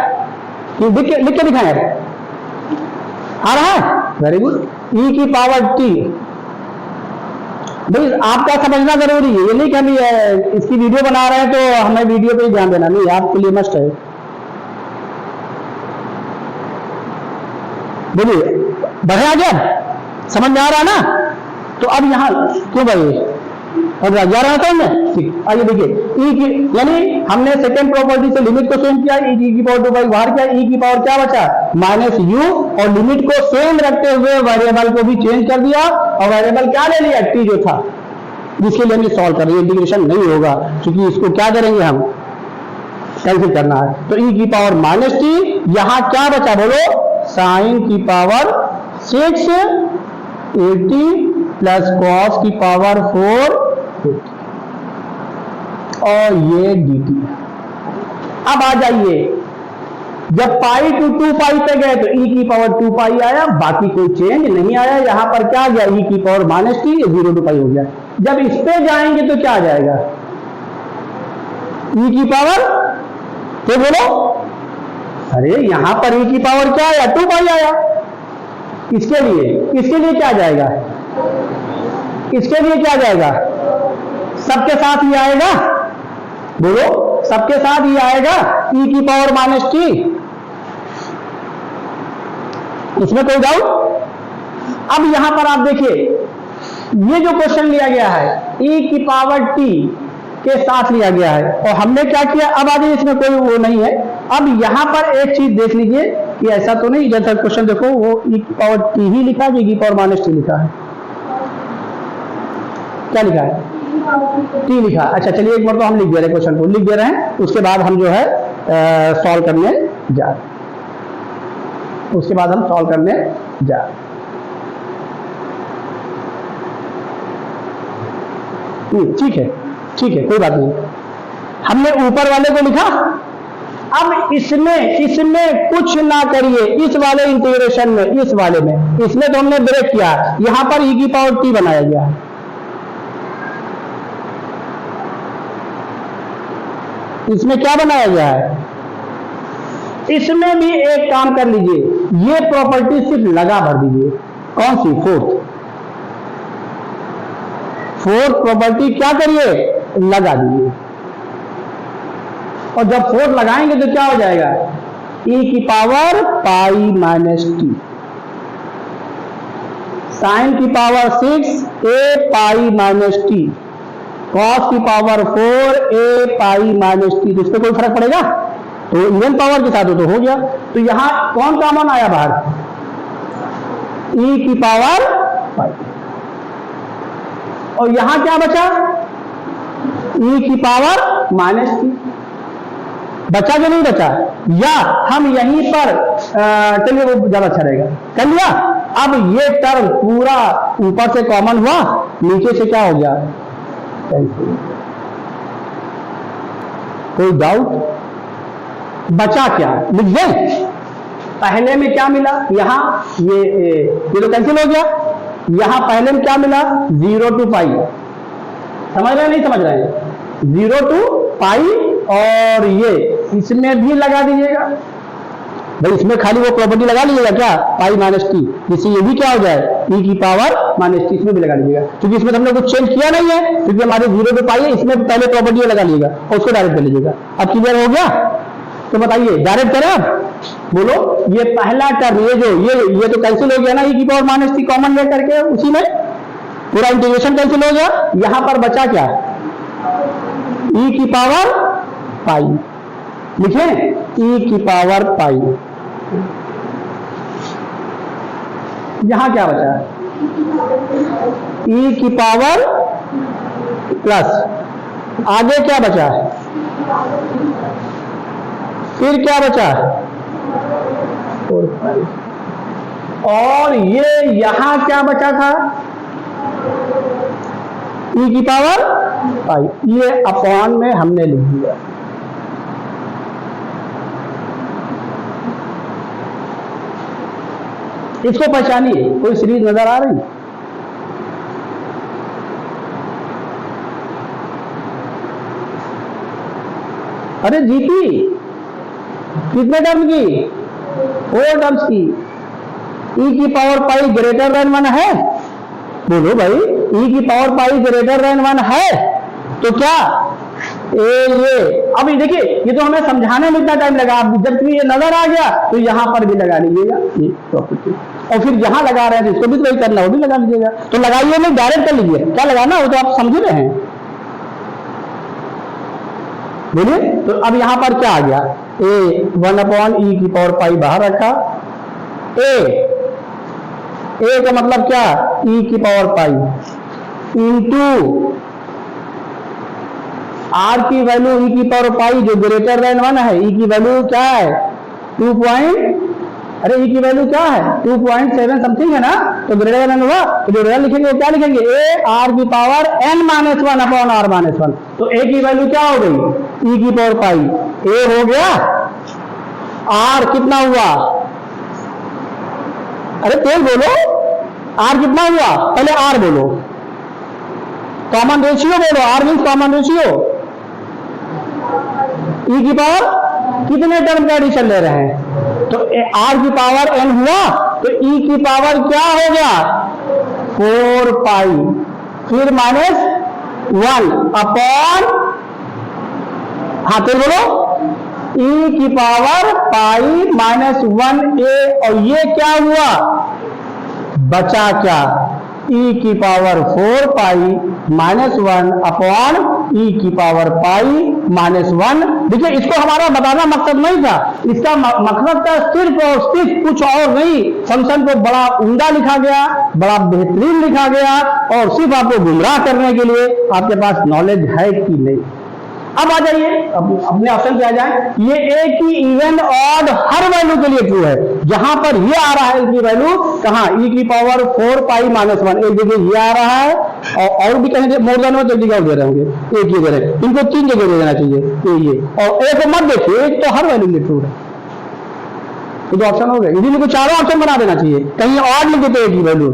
लिख के दिखाएं, आ रहा है? Very good. e की पावर t, भाई आपका समझना जरूरी है, ये नहीं कि हम इसकी वीडियो बना रहे हैं तो हमें वीडियो पे ही ध्यान देना, नहीं आपके लिए मस्ट है। बोलिए बढ़े आ गया, समझ में आ रहा ना? तो अब यहां क्यों भाई और जा रहा था मैं, ठीक। आइए देखिए e की, यानी हमने सेकंड प्रॉपर्टी से लिमिट को चेंज किया, e की पावर 2 बाई बाहर क्या, e की पावर क्या बचा? -u, और लिमिट को सेम रखते हुए वेरिएबल को भी चेंज कर दिया और वेरिएबल क्या ले लिया? t जो था, जिसके लिए हमें सॉल्व कर रहे हैं। इंटीग्रेशन नहीं होगा क्योंकि इसको क्या करेंगे हम, कैंसिल करना है। तो e की पावर -t, यहां क्या बचा बोलो? साइन की पावर 6 80 प्लस कॉस की पावर 4 और ये dt। अब आ जाइए, जब पाई टू 2 पाई पे गए तो e की पावर 2 पाई आया, बाकी कोई चेंज नहीं आया। यहां पर क्या आ गया? e की पावर -t, 0 to पाई हो गया। जब इस पे जाएंगे तो क्या आ जाएगा? e की पावर, तो बोलो, अरे यहां पर e की पावर क्या आया? 2 पाई आया। इसके लिए क्या जाएगा? इसके लिए क्या जाएगा? सबके साथ ही आएगा, बोलो सबके साथ ही आएगा e की पावर -t। इसमें कोई डाउट? अब यहां पर आप देखिए, ये जो क्वेश्चन लिया गया है e की पावर t के साथ लिया गया है और हमने क्या किया? अब आगे इसमें कोई वो नहीं है। अब यहां पर एक चीज देख लीजिए कि ऐसा तो नहीं, जैसा क्वेश्चन देखो वो e की पावर t ही लिखा है, e की पावर -t लिखा है। क्या लिखा है? t लिखा। अच्छा चलिए एक बार तो हम लिख दे रहे हैं, क्वेश्चन को लिख दे रहे हैं, उसके बाद हम जो है सॉल्व करने जा रहे हैं। उसके बाद हम सॉल्व करने जा रहे हैं। ठीक है कोई बात नहीं। हमने ऊपर वाले को लिखा, अब इसमें कुछ ना करिए, इस वाले इंटीग्रेशन में, इस वाले में, इसमें तो हमने ब्रेक किया, यहां पर e की पावर t बनाया गया है। इसमें क्या बनाया गया है? इसमें भी एक काम कर लीजिए, ये प्रॉपर्टी सिर्फ लगा भर दीजिए। कौन सी? फोर्थ प्रॉपर्टी क्या करिए? लगा दीजिए। और जब फोर्थ लगाएंगे तो क्या हो जाएगा? e की पावर पाई -t, साइन की power 6 a pi -t, cos की पावर 4 a पाई -t। तो इस पर कोई फर्क पड़ेगा? तो इवन पावर के साथ हो गया। तो यहां कौन कॉमन आया बाहर? e की पावर पाई। और यहां क्या बचा? e की पावर -t बचा जो नहीं बचा? या हम यहीं पर चलिए वो ज्यादा अच्छा रहेगा, कर लिया। अब ये टर्म पूरा ऊपर से कॉमन हुआ, नीचे से क्या हो गया? कोई डाउट? बचा क्या? लिख दें। पहले में क्या मिला? यहां ये तो कैंसिल हो गया। यहां पहले में क्या मिला? 0 to पाई। समझ रहे हैं नहीं समझ रहे हैं? 0 to पाई, और ये इसमें भी लगा दीजिएगा भाई, इसमें खाली वो प्रॉपर्टी लगा लीजिएगा क्या? पाई -t, जिससे ये भी क्या हो जाए? e की पावर -t। इसमें भी लगा लीजिएगा, क्योंकि इसमें हमने कुछ चेंज किया नहीं है, क्योंकि हमारे 0 to पाई है। इसमें पहले प्रॉपर्टी लगा लीजिएगा और उसको डायरेक्ट कर लीजिएगा। अब क्लियर हो गया? तो बताइए डायरेक्ट करें अब? बोलो, ये पहला टर्म, ये तो कैंसिल हो गया ना, e की पावर -t कॉमन ले करके, उसी में पूरा इंटीग्रेशन कैंसिल हो गया। यहां पर बचा क्या? e की पावर पाई। लिखे e की पावर पाई। यहां क्या बचा? ई की पावर प्लस, आगे क्या बचा है, फिर क्या बचा है 4 5, और ये यहां क्या बचा था ई की पावर पाई, ये अपॉन में हमने लिख दिया। इसको पहचानिए, कोई सीरीज नजर आ रही? अरे जीपी कितने टर्म की? 4 टर्म्स की। ई की पावर पाई ग्रेटर देन 1 है, बोलो भाई, ई की पावर पाई ग्रेटर देन 1 है तो क्या ये अब ये देखिए, ये तो हमें समझाने में इतना टाइम लगा, जब ये नजर आ गया तो यहां पर भी लगा लीजिएगा ये प्रॉपर्टी, और फिर जहां लगा रहे हैं इसको भी तो वही करना, वो भी लगा लीजिएगा। तो लगाइए नहीं, डायरेक्ट कर लीजिए, क्या लगाना वो तो आप समझ रहे हैं, बोलिए। तो अब यहां पर क्या आ गया, ए 1/e की पावर पाई बाहर रखा, ए का मतलब क्या, e की पावर पाई इंटू आर की वैल्यू e की पावर पाई जो ग्रेटर देन 1 है, e की वैल्यू क्या है 2 अरे e की वैल्यू क्या है 2.7 समथिंग है ना, तो ग्रेटर देन हुआ तो जो रिजल्ट लिखेंगे वो क्या लिखेंगे, ए आर की पावर n-1 अपॉन r-1। तो a की वैल्यू क्या हो गई, e की पावर पाई, a हो गया, r कितना हुआ, अरे तेज बोलो, r कितना हुआ, पहले r बोलो, कॉमन रेशियो बोलो, r means common ratio, e की पावर कितने टर्म का एडिशन ले रहे हैं, तो r की पावर n हुआ तो e की पावर क्या हो गया 4 पाई, फिर -1 अपॉन, हाँ तो बोलो e की पावर पाई -1a, और ये क्या हुआ, बचा क्या, e की पावर 4 पाई -1 अपॉन e की पावर पाई -1। देखिए इसको हमारा बताना मकसद नहीं था, इसका मकसद था सिर्फ और सिर्फ कुछ और नहीं, फंक्शन को बड़ा उम्दा लिखा गया, बड़ा बेहतरीन लिखा गया, और सिर्फ आपको गुमराह करने के लिए आपके पास नॉलेज है कि नहीं। अब आ जाइए अपने ऑप्शन पे आ जाए, ये ए की इवन ऑड हर वैल्यू के लिए ट्रू है, जहां पर ये आ रहा है इसकी वैल्यू कहां, e की पावर 4 पाई -1, एक जगह ये आ रहा है और भी कहीं मोर देन में, तो जगह दे रहे होंगे, एक ही दे रहे, इनको 3 जगह दे देना चाहिए, ये और ए को मत देखिए, एक तो हर वैल्यू के लिए ट्रू है, ये तो ऑप्शन हो गए, इसी को चारों ऑप्शन बना देना चाहिए, कहीं ऑड लिख देते एक ही वैल्यू,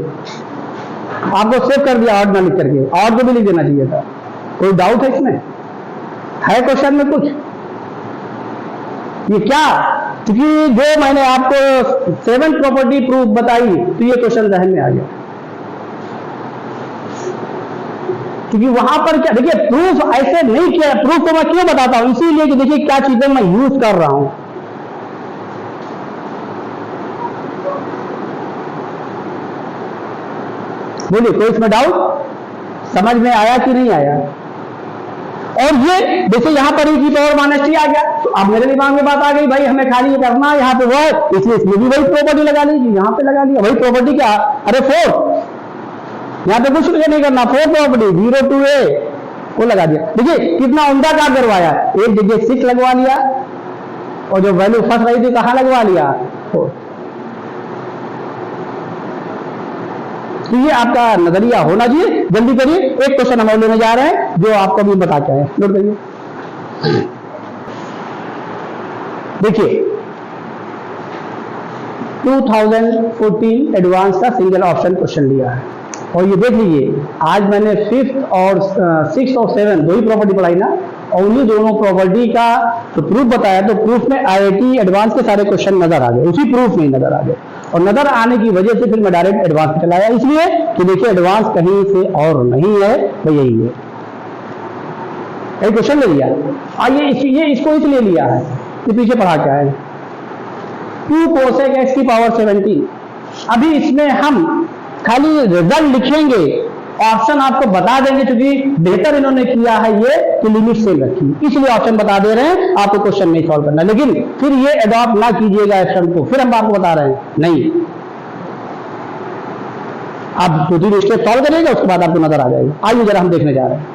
आपको सेव कर दिया ऑड ना लिख करके, ऑड को भी लिख देना चाहिए था। कोई डाउट है इसमें, है क्वेश्चन में कुछ, ये क्या, क्योंकि जो मैंने आपको 7 प्रॉपर्टी प्रूफ बताई तो ये क्वेश्चन जहन में आ गया, क्योंकि वहां पर क्या, देखिए प्रूफ ऐसे नहीं किया, प्रूफ को मैं क्यों बताता हूं, इसीलिए कि देखिए क्या चीजें मैं यूज कर रहा हूं। बोलिए कोई इसमें डाउट, समझ में आया कि नहीं आया। और ये जैसे यहाँ पर e की पावर -t आ गया, तो अब मेरे दिमाग में बात आ गई, भाई हमें खाली ये करना है, यहाँ पे वो है, इसलिए इसमें भी वही प्रॉपर्टी लगा लीजिए, यहाँ पे लगा लिया वही प्रॉपर्टी, क्या, अरे 4, यहाँ पे कुछ नहीं करना, 4 प्रॉपर्टी 0 to a वो लगा दिया। देखिए कितना उम्दा काम करवाया, एक जगह 6 लगवा लिया, और जो वैल्यू फंस रही थी कहाँ लगवा लिया 4। तो ये आपका नजरिया होना चाहिए। जल्दी करिए, एक क्वेश्चन हम लेने जा रहे हैं जो आपको भी बता के आए, नोट करिए। देखिए 2014 एडवांस का सिंगल ऑप्शन क्वेश्चन लिया है, और ये देख लीजिए आज मैंने 5th और 6th और 7th दो ही प्रॉपर्टी पढ़ाई ना, और उन्हीं दोनों प्रॉपर्टी का तो प्रूफ बताया, तो प्रूफ में IIT एडवांस के सारे क्वेश्चन नजर आ गए, उसी प्रूफ में नजर आ गए, और नजर आने की वजह से फिर मैं डायरेक्ट एडवांस पे चलाया, इसलिए कि देखिए एडवांस कहीं से और नहीं है, वो यही है। कई क्वेश्चन ले लिया, ये इसको इसलिए लिया है, ये पीछे पढ़ा क्या है 2 cosec x की पावर 17। अभी इसमें हम खाली रिजल्ट लिखेंगे, ऑप्शन आपको बता देंगे, क्योंकि बेहतर इन्होंने किया है ये कि लिमिट सेम रखी, इसलिए ऑप्शन बता दे रहे हैं, आपको क्वेश्चन नहीं सॉल्व करना। लेकिन फिर ये अडॉप्ट ना कीजिएगा ऑप्शन को, फिर हम आपको बता रहे हैं नहीं। आप 2-3 स्टेप सॉल्व करिएगा, उसके बाद आपको नजर आ जाएगा। आइए जरा हम देखने जा रहे हैं।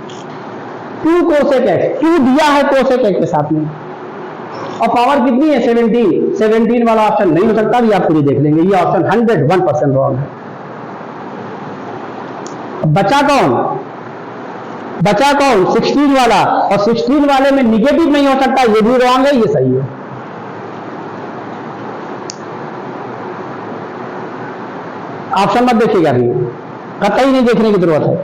2 कोसेक एक्स, 2 दिया है कोसेक एक्स के साथ में, और पावर कितनी है 17। 17 वाला ऑप्शन नहीं हो सकता, भी आप पूरी देख लेंगे, ये ऑप्शन 101% रॉन्ग है। बचा कौन 16 वाला, और 16 वाले में निगेटिव नहीं हो सकता, ये भी रॉन्ग है, ये सही है। ऑप्शन मत देखिएगा, अभी कतई नहीं देखने की जरूरत है।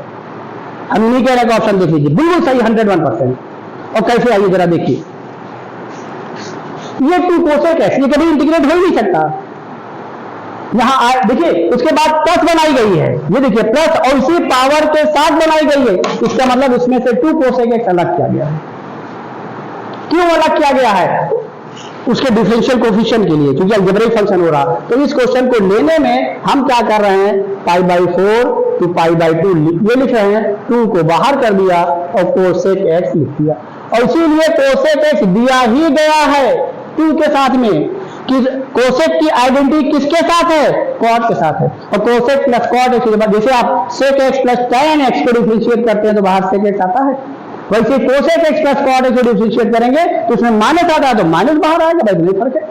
हम नहीं कह रहे कि ऑप्शन देख लीजिए, बिल्कुल सही 101%। और कैसे, आइए जरा देखिए, ये 2 कोसेक एक्स, ये कभी इंटीग्रेट हो ही नहीं सकता। यहां देखिए, उसके बाद प्लस बनाई गई है, ये देखिए प्लस, और इसी पावर के साथ बनाई गई है। इसका मतलब इसमें से 2 कोसेक एक्स अलग किया गया है। क्यों अलग किया गया है? उसके डिफरेंशियल कोफिशिएंट के लिए, क्योंकि अलजेब्रिक फंक्शन हो रहा। तो इस क्वेश्चन को लेने में हम क्या कर रहे हैं, π/4 to π/2 ये लिख रहे हैं, 2 को बाहर कर दिया और कोसेक एक्स लिख दिया। और इसीलिए कोसेक एक्स दिया ही गया है 2 के साथ में, कि कोसेक की आइडेंटिटी किसके साथ है, कॉट के साथ है। और कोसेक प्लस कॉट एक्स, जैसे आप sec x plus tan x को डिफरेंशिएट करते हैं तो बाहर सेक एक्स आता है, वैसे cosec x plus cot x को डिफरेंशिएट करेंगे तो उसमें माइनस आता है, तो माइनस बाहर आएगा, भाई नहीं फर्क है।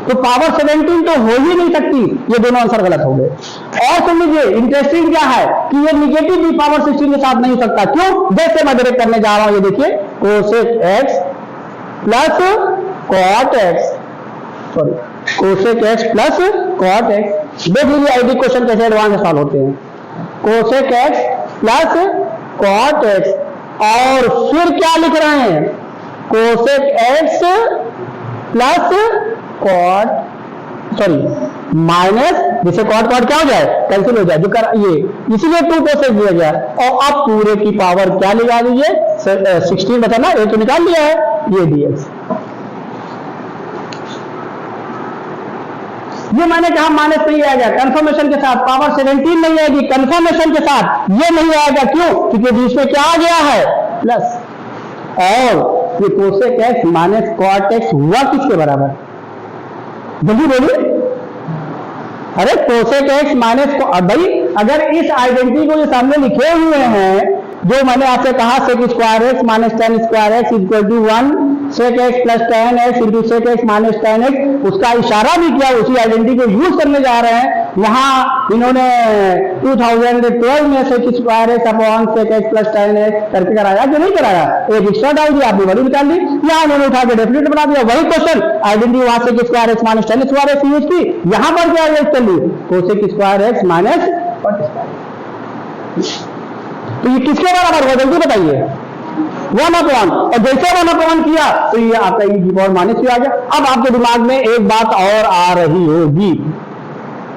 तो पावर 17 तो हो ही नहीं सकती, ये दोनों आंसर गलत हो गए। और सुन लीजिए, इंटरेस्टिंग क्या है कि ये निगेटिव भी पावर 16 के साथ नहीं हो सकता। क्यों? जैसे मैं डायरेक्ट करने जा रहा हूं, ये देखिए, cosec x plus cot x, sorry cosec x plus cot x. देख लीजिए आईडी क्वेश्चन कैसे एडवांस में सॉल्व होते हैं। Cosec x plus cot x, और फिर क्या लिख रहे हैं, cosec x plus cot, sorry minus, जिसे कॉट कॉट क्या हो जाए, कैंसिल हो जाए, जो कर ये, इसलिए 2 कोसेक दिया गया। और अब पूरे की पावर क्या लगा दीजिए, 16 बचा ना, ये तो निकाल लिया है, ये dx। ये मैंने कहा माइनस नहीं आएगा, कंफर्मेशन के साथ पावर 17 नहीं आएगी, कंफर्मेशन के साथ ये नहीं आएगा। क्यों? क्योंकि बीच में क्या आ गया है, प्लस। और ये cosec x minus cot x हुआ किसके बराबर, जल्दी बोलिए। अरे कोसेक एक्स माइनस को, भाई अगर इस आइडेंटिटी को ये सामने लिखे हुए हैं, जो मैंने आपसे कहा sec square x minus tan square x equal to 1, sec x plus tan x into sec x minus tan x, उसका इशारा भी किया, उसी आइडेंटिटी को यूज करने जा रहे हैं। वहां इन्होंने 2012 में sec square x upon sec x plus tan x करके कराया कि नहीं कराया, एक एक्स्ट्रा डाल दिया, आपने वैल्यू निकाल ली, यहाँ उन्होंने उठा के डेफिनेट बना दिया। वही क्वेश्चन आइडेंटिटी वहां sec square x minus tan square x use की, यहां पर क्या यूज कर ली, cosec square x minus cot square. तो ये किसके बराबर होगा, जल्दी बताइए, 1/1। और जैसे 1/1 किया तो ये आपका e की पावर माइनस आ गया। अब आपके दिमाग में एक बात और आ रही होगी,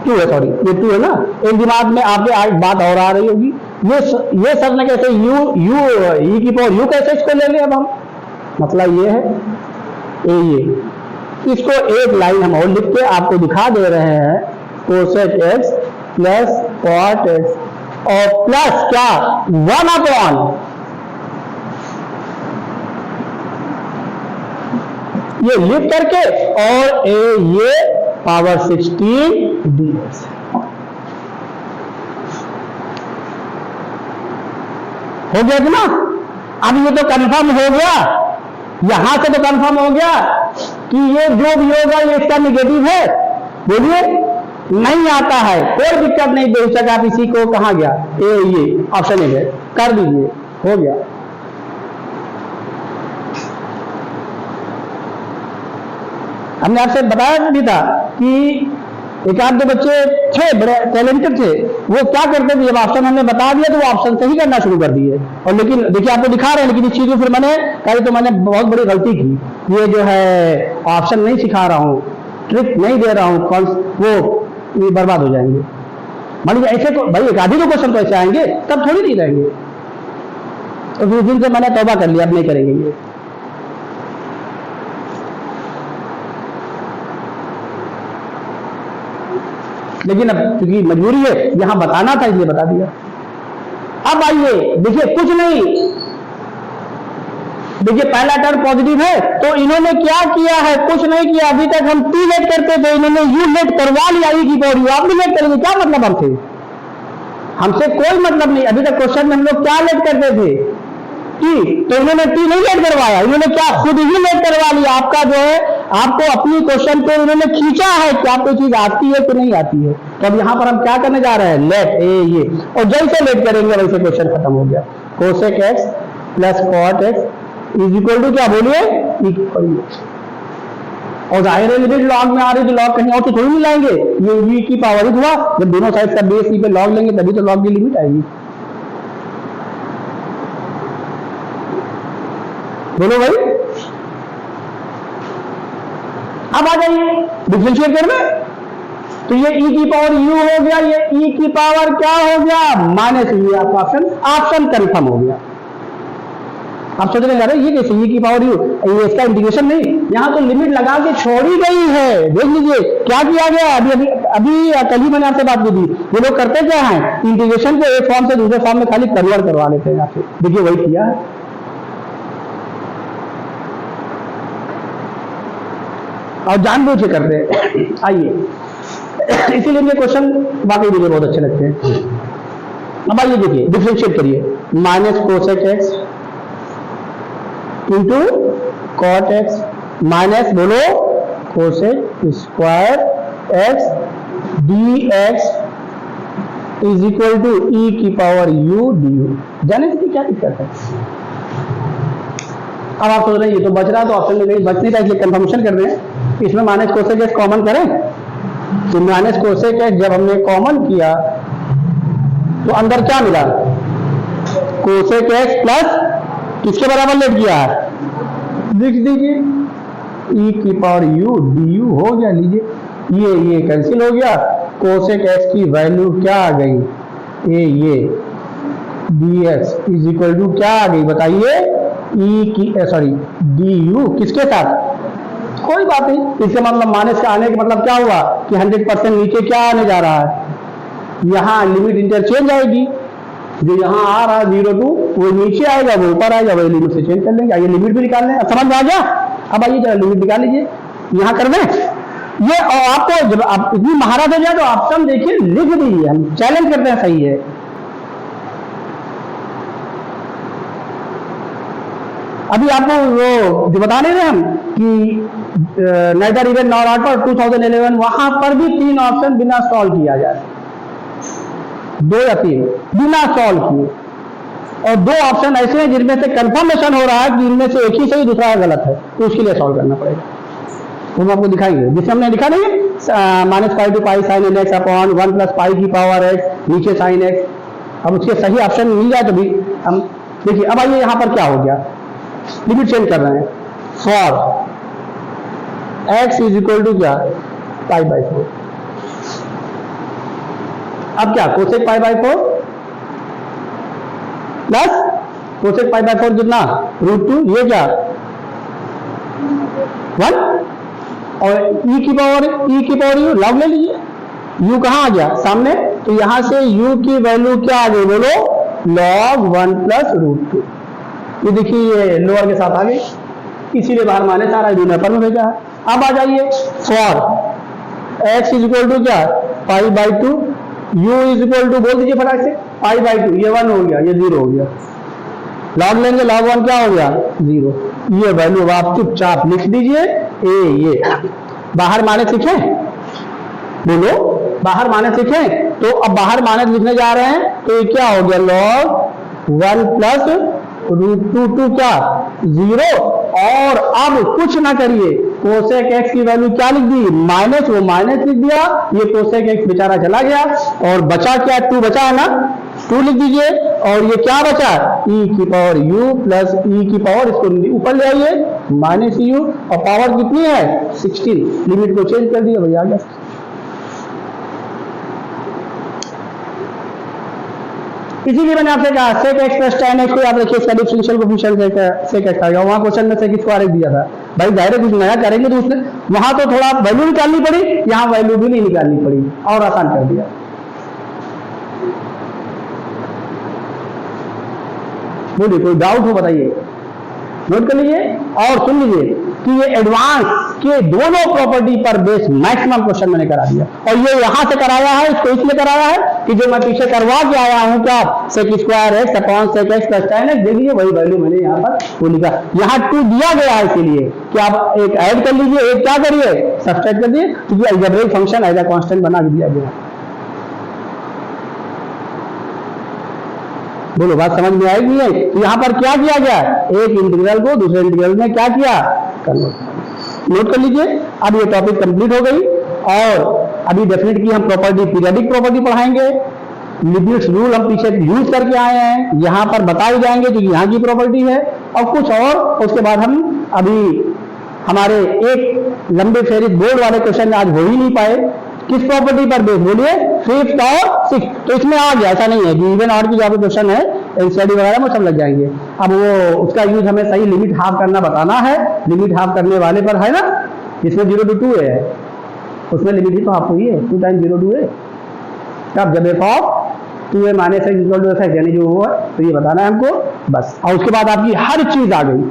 2 है, सॉरी ये 2 है ना, एक दिमाग में आपके एक बात और आ रही होगी, ये सर ने कैसे e की पावर u कैसे इसको ले लिया। अब हम मतलब ये है ये, इसको एक लाइन हम और लिख के आपको दिखा दे रहे हैं, cosec x plus cot x और प्लस क्या 1/, ये लिख करके, और ये पावर 16 dx। हो गया ना, अब ये तो कंफर्म हो गया, यहां से तो कंफर्म हो गया कि ये जो भी होगा ये इसका निगेटिव है। बोलिए, नहीं आता है, कोई दिक्कत नहीं, बेशक आप इसी को कहा गया, ये ऑप्शन है, कर दीजिए, हो गया। हमने आपसे बताया भी था कि एक आध दो बच्चे थे बड़े टैलेंटेड थे, वो क्या करते थे, जब ऑप्शन हमने बता दिया तो वो ऑप्शन सही करना शुरू कर दिए। और लेकिन देखिए आपको दिखा रहे हैं, लेकिन इस चीज को फिर मैंने कहा तो मैंने बहुत बड़ी गलती की, ये जो है ऑप्शन नहीं सिखा रहा हूँ, ट्रिक नहीं दे रहा हूँ, वो ये बर्बाद हो जाएंगे। मान लीजिए ऐसे तो भाई एक आधी दो क्वेश्चन तो ऐसे आएंगे, तब थोड़ी नहीं रहेंगे। तो फिर दिन से मैंने तौबा कर लिया, अब नहीं करेंगे ये। लेकिन अब क्योंकि मजबूरी है, यहां बताना था इसलिए बता दिया। अब आइए देखिए, कुछ नहीं, देखिए पहला टर्म पॉजिटिव है, तो इन्होंने क्या किया है, कुछ नहीं किया। अभी तक हम टी लेट करते थे, इन्होंने यू लेट करवा लिया, ई की पावर यू। आप भी लेट करेंगे, क्या मतलब हमसे कोई मतलब नहीं। अभी तक क्वेश्चन में हम लोग क्या लेट करते थे, टी, तो इन्होंने टी नहीं लेट करवाया, इन्होंने क्या खुद ही लेट करवा लिया। आपका जो है, आपको अपनी क्वेश्चन पे इन्होंने खींचा है कि आपको चीज आती है कि नहीं आती है। तो अब यहां पर हम क्या करने जा रहे हैं, लेट ए ये, और जैसे लेट करेंगे वैसे क्वेश्चन खत्म हो गया। Cosec x plus cot x is equal to क्या, बोलिए, इक्वल। और जाहिर है लिमिट लॉग में आ रही, तो लॉग कहीं और तो थोड़ी नहीं लाएंगे, ये v की पावर ही हुआ। जब दोनों साइड का बेस ई पे लॉग लेंगे तभी तो लॉग की लिमिट आएगी। बोलो भाई, अब आ जाइए डिफरेंशिएट करने। तो ये e की पावर u हो गया, ये e की पावर क्या हो गया, माइनस u। आपका ऑप्शन कंफर्म हो गया। आप सोच रहे हैं ये कैसे, e की पावर u, ये इसका इंटीग्रेशन नहीं, यहां तो लिमिट लगा के छोड़ी गई है। देख लीजिए क्या किया गया। अभी कल ही मैंने आपसे बात की थी, ये लोग करते क्या है, इंटीग्रेशन को एक फॉर्म से दूसरे फॉर्म में खाली कन्वर्ट करवा लेते हैं आपसे। देखिए वही किया है। और जानबूझ के करते हैं। आइए, इसीलिए मुझे क्वेश्चन वाकई मुझे बहुत अच्छे लगते हैं। अब आइए देखिए, डिफरेंशिएट करिए, minus cosec x into cot x minus, बोलो, cosec square x d x is equal to e की पावर यू डी यू। जाने की क्या दिक्कत है। अब आप सोच रहे हैं ये तो बच रहा है, तो ऑप्शन में नहीं बच नहीं रहा, इसलिए कंफर्मेशन कर रहे हैं। इसमें माइनस कोसेक एक्स कॉमन करें, तो माइनस कोसेक एक्स जब हमने कॉमन किया तो अंदर क्या मिला, कोसेक एक्स प्लस किसके बराबर लेट किया है, लिख दीजिए ई की पावर यू डी यू हो गया। लीजिए ये कैंसिल हो गया। कोसेक एक्स की वैल्यू क्या आ गई, ये d x is equal to क्या आ गई, बताइए, ई की सॉरी डी यू किसके साथ, कोई बात नहीं। इसका मतलब माइनस का आने का मतलब क्या हुआ कि 100% नीचे क्या आने जा रहा है, यहाँ लिमिट इंटरचेंज आएगी। जो यहाँ आ रहा है 0 to, वो नीचे आएगा, वो ऊपर आएगा, वही लिमिट से चेंज कर लेंगे। आइए लिमिट भी निकाल लें। अब समझ में आ गया। अब आइए जरा लिमिट निकाल लीजिए, यहाँ कर दें ये। और आपको जब आप इतनी महारत हो जाए तो ऑप्शन देखिए, लिख दीजिए, हम चैलेंज करते हैं, सही है। अभी आपको वो जो बता रहे थे हम कि नाइदर इवन नॉर आउट पर 2011, वहां पर भी 3 ऑप्शन बिना सॉल्व किया जाए, 2 या 3 बिना सॉल्व किए, और 2 ऑप्शन ऐसे हैं जिनमें से कंफर्मेशन हो रहा है कि इनमें से एक ही सही दूसरा गलत है, तो उसके लिए सॉल्व करना पड़ेगा। वो हम आपको दिखाएंगे, जिसे हमने लिखा नहीं है minus pi two pi sine n x upon 1 plus pi की पावर एक्स नीचे साइन एक्स। अब उसके सही ऑप्शन मिल जाए तो भी हम देखिए। अब आइए यहाँ पर क्या हो गया, लिमिट चेंज कर रहे हैं। For x is equal to क्या, पाई बाई 4। अब क्या, cosec pi by 4 plus cosec pi by 4 कितना, √2, ये क्या 1, और e की पावर u लॉग ले लीजिए। u कहाँ आ गया सामने, तो यहां से u की वैल्यू क्या आ गई, बोलो, log 1 प्लस √2। ये देखिए ये लोअर के साथ आ गई, इसीलिए बाहर माइनस आ रहा है, डिनोमिनेटर में भेजा है। अब आ जाइए, for x is equal to क्या, pi by 2, u is equal to, बोल दीजिए फटाक से, पाई बाई 2, ये 1 हो गया, ये 0 हो गया। लॉग लेंगे, log 1 क्या हो गया, 0। ये वैल्यू आप चुपचाप लिख दीजिए, ये बाहर माइनस लिखे, बोलो, बाहर माइनस लिखे। तो अब बाहर माइनस लिखने जा रहे हैं, तो ये क्या हो गया, log 1 प्लस √2 क्या 0। और अब कुछ ना करिए, कोसेक एक्स की वैल्यू क्या लिख दी, माइनस, वो माइनस लिख दिया, ये कोसेक एक्स बेचारा चला गया, और बचा क्या, 2 बचा है ना, 2 लिख दीजिए। और ये क्या बचा, e की पावर u प्लस e की पावर, इसको ऊपर ले आइए, माइनस u, और पावर कितनी है 16। लिमिट को चेंज कर दिया, भैया आ गया। इसीलिए मैंने आपसे कहा sec x plus tan x को याद रखिए, इसका डिफरेंशियल कोएफिशिएंट सेक एक्स आ गया। वहां क्वेश्चन में सेक स्क्वायर दिया था, भाई जाहिर है कुछ नया करेंगे तो उसने वहां तो थोड़ा वैल्यू निकालनी पड़ी, यहाँ वैल्यू भी नहीं निकालनी पड़ी, और आसान कर दिया। बोलिए कोई डाउट हो बताइए। नोट कर लीजिए और सुन लीजिए कि ये एडवांस के दोनों प्रॉपर्टी पर बेस्ड मैक्सिमम क्वेश्चन मैंने करा दिया, और ये यहां से कराया है, इसको इसलिए कराया है कि जो मैं पीछे करवा के आया हूं क्या, sec square x upon sec x plus tan x, देखिए वही वैल्यू मैंने यहाँ पर वो लिखा, यहाँ 2 दिया गया है इसीलिए कि आप एक ऐड कर लीजिए, एक क्या करिए सब्सट्रैक्ट कर दिए, क्योंकि algebraic function as a constant बना दिया गया। बोलो बात समझ में आएगी नहीं? तो यहाँ पर क्या किया गया, एक इंटीग्रल को दूसरे इंटीग्रल में क्या किया, कन्वर्ट। नोट कर लीजिए, अब ये टॉपिक कंप्लीट हो गई, और अभी डेफिनेट की हम प्रॉपर्टी, पीरियडिक प्रॉपर्टी पढ़ाएंगे। लीबनिट्ज रूल हम पीछे यूज करके आए हैं, यहाँ पर बताए जाएंगे जो यहाँ की प्रॉपर्टी है, और कुछ और उसके बाद हम अभी हमारे एक लंबे फेरित बोर्ड वाले क्वेश्चन आज हो ही नहीं पाए, किस प्रॉपर्टी पर बेस बोलिए, 5th और 6th, तो इसमें आ गया, ऐसा नहीं है कि इवन और की जो क्वेश्चन है स्टडी वगैरह में सब लग जाएंगे। अब वो उसका यूज हमें सही लिमिट हाफ करना बताना है, लिमिट हाफ करने वाले पर है ना, जिसमें 0 to 2 है उसमें लिमिट ही तो हाफ हुई है, 2 times 0 2 है, तब जब f of 2a minus x equal to f x यानी जो हुआ, तो ये बताना है हमको बस, और उसके बाद आपकी हर चीज आ गई।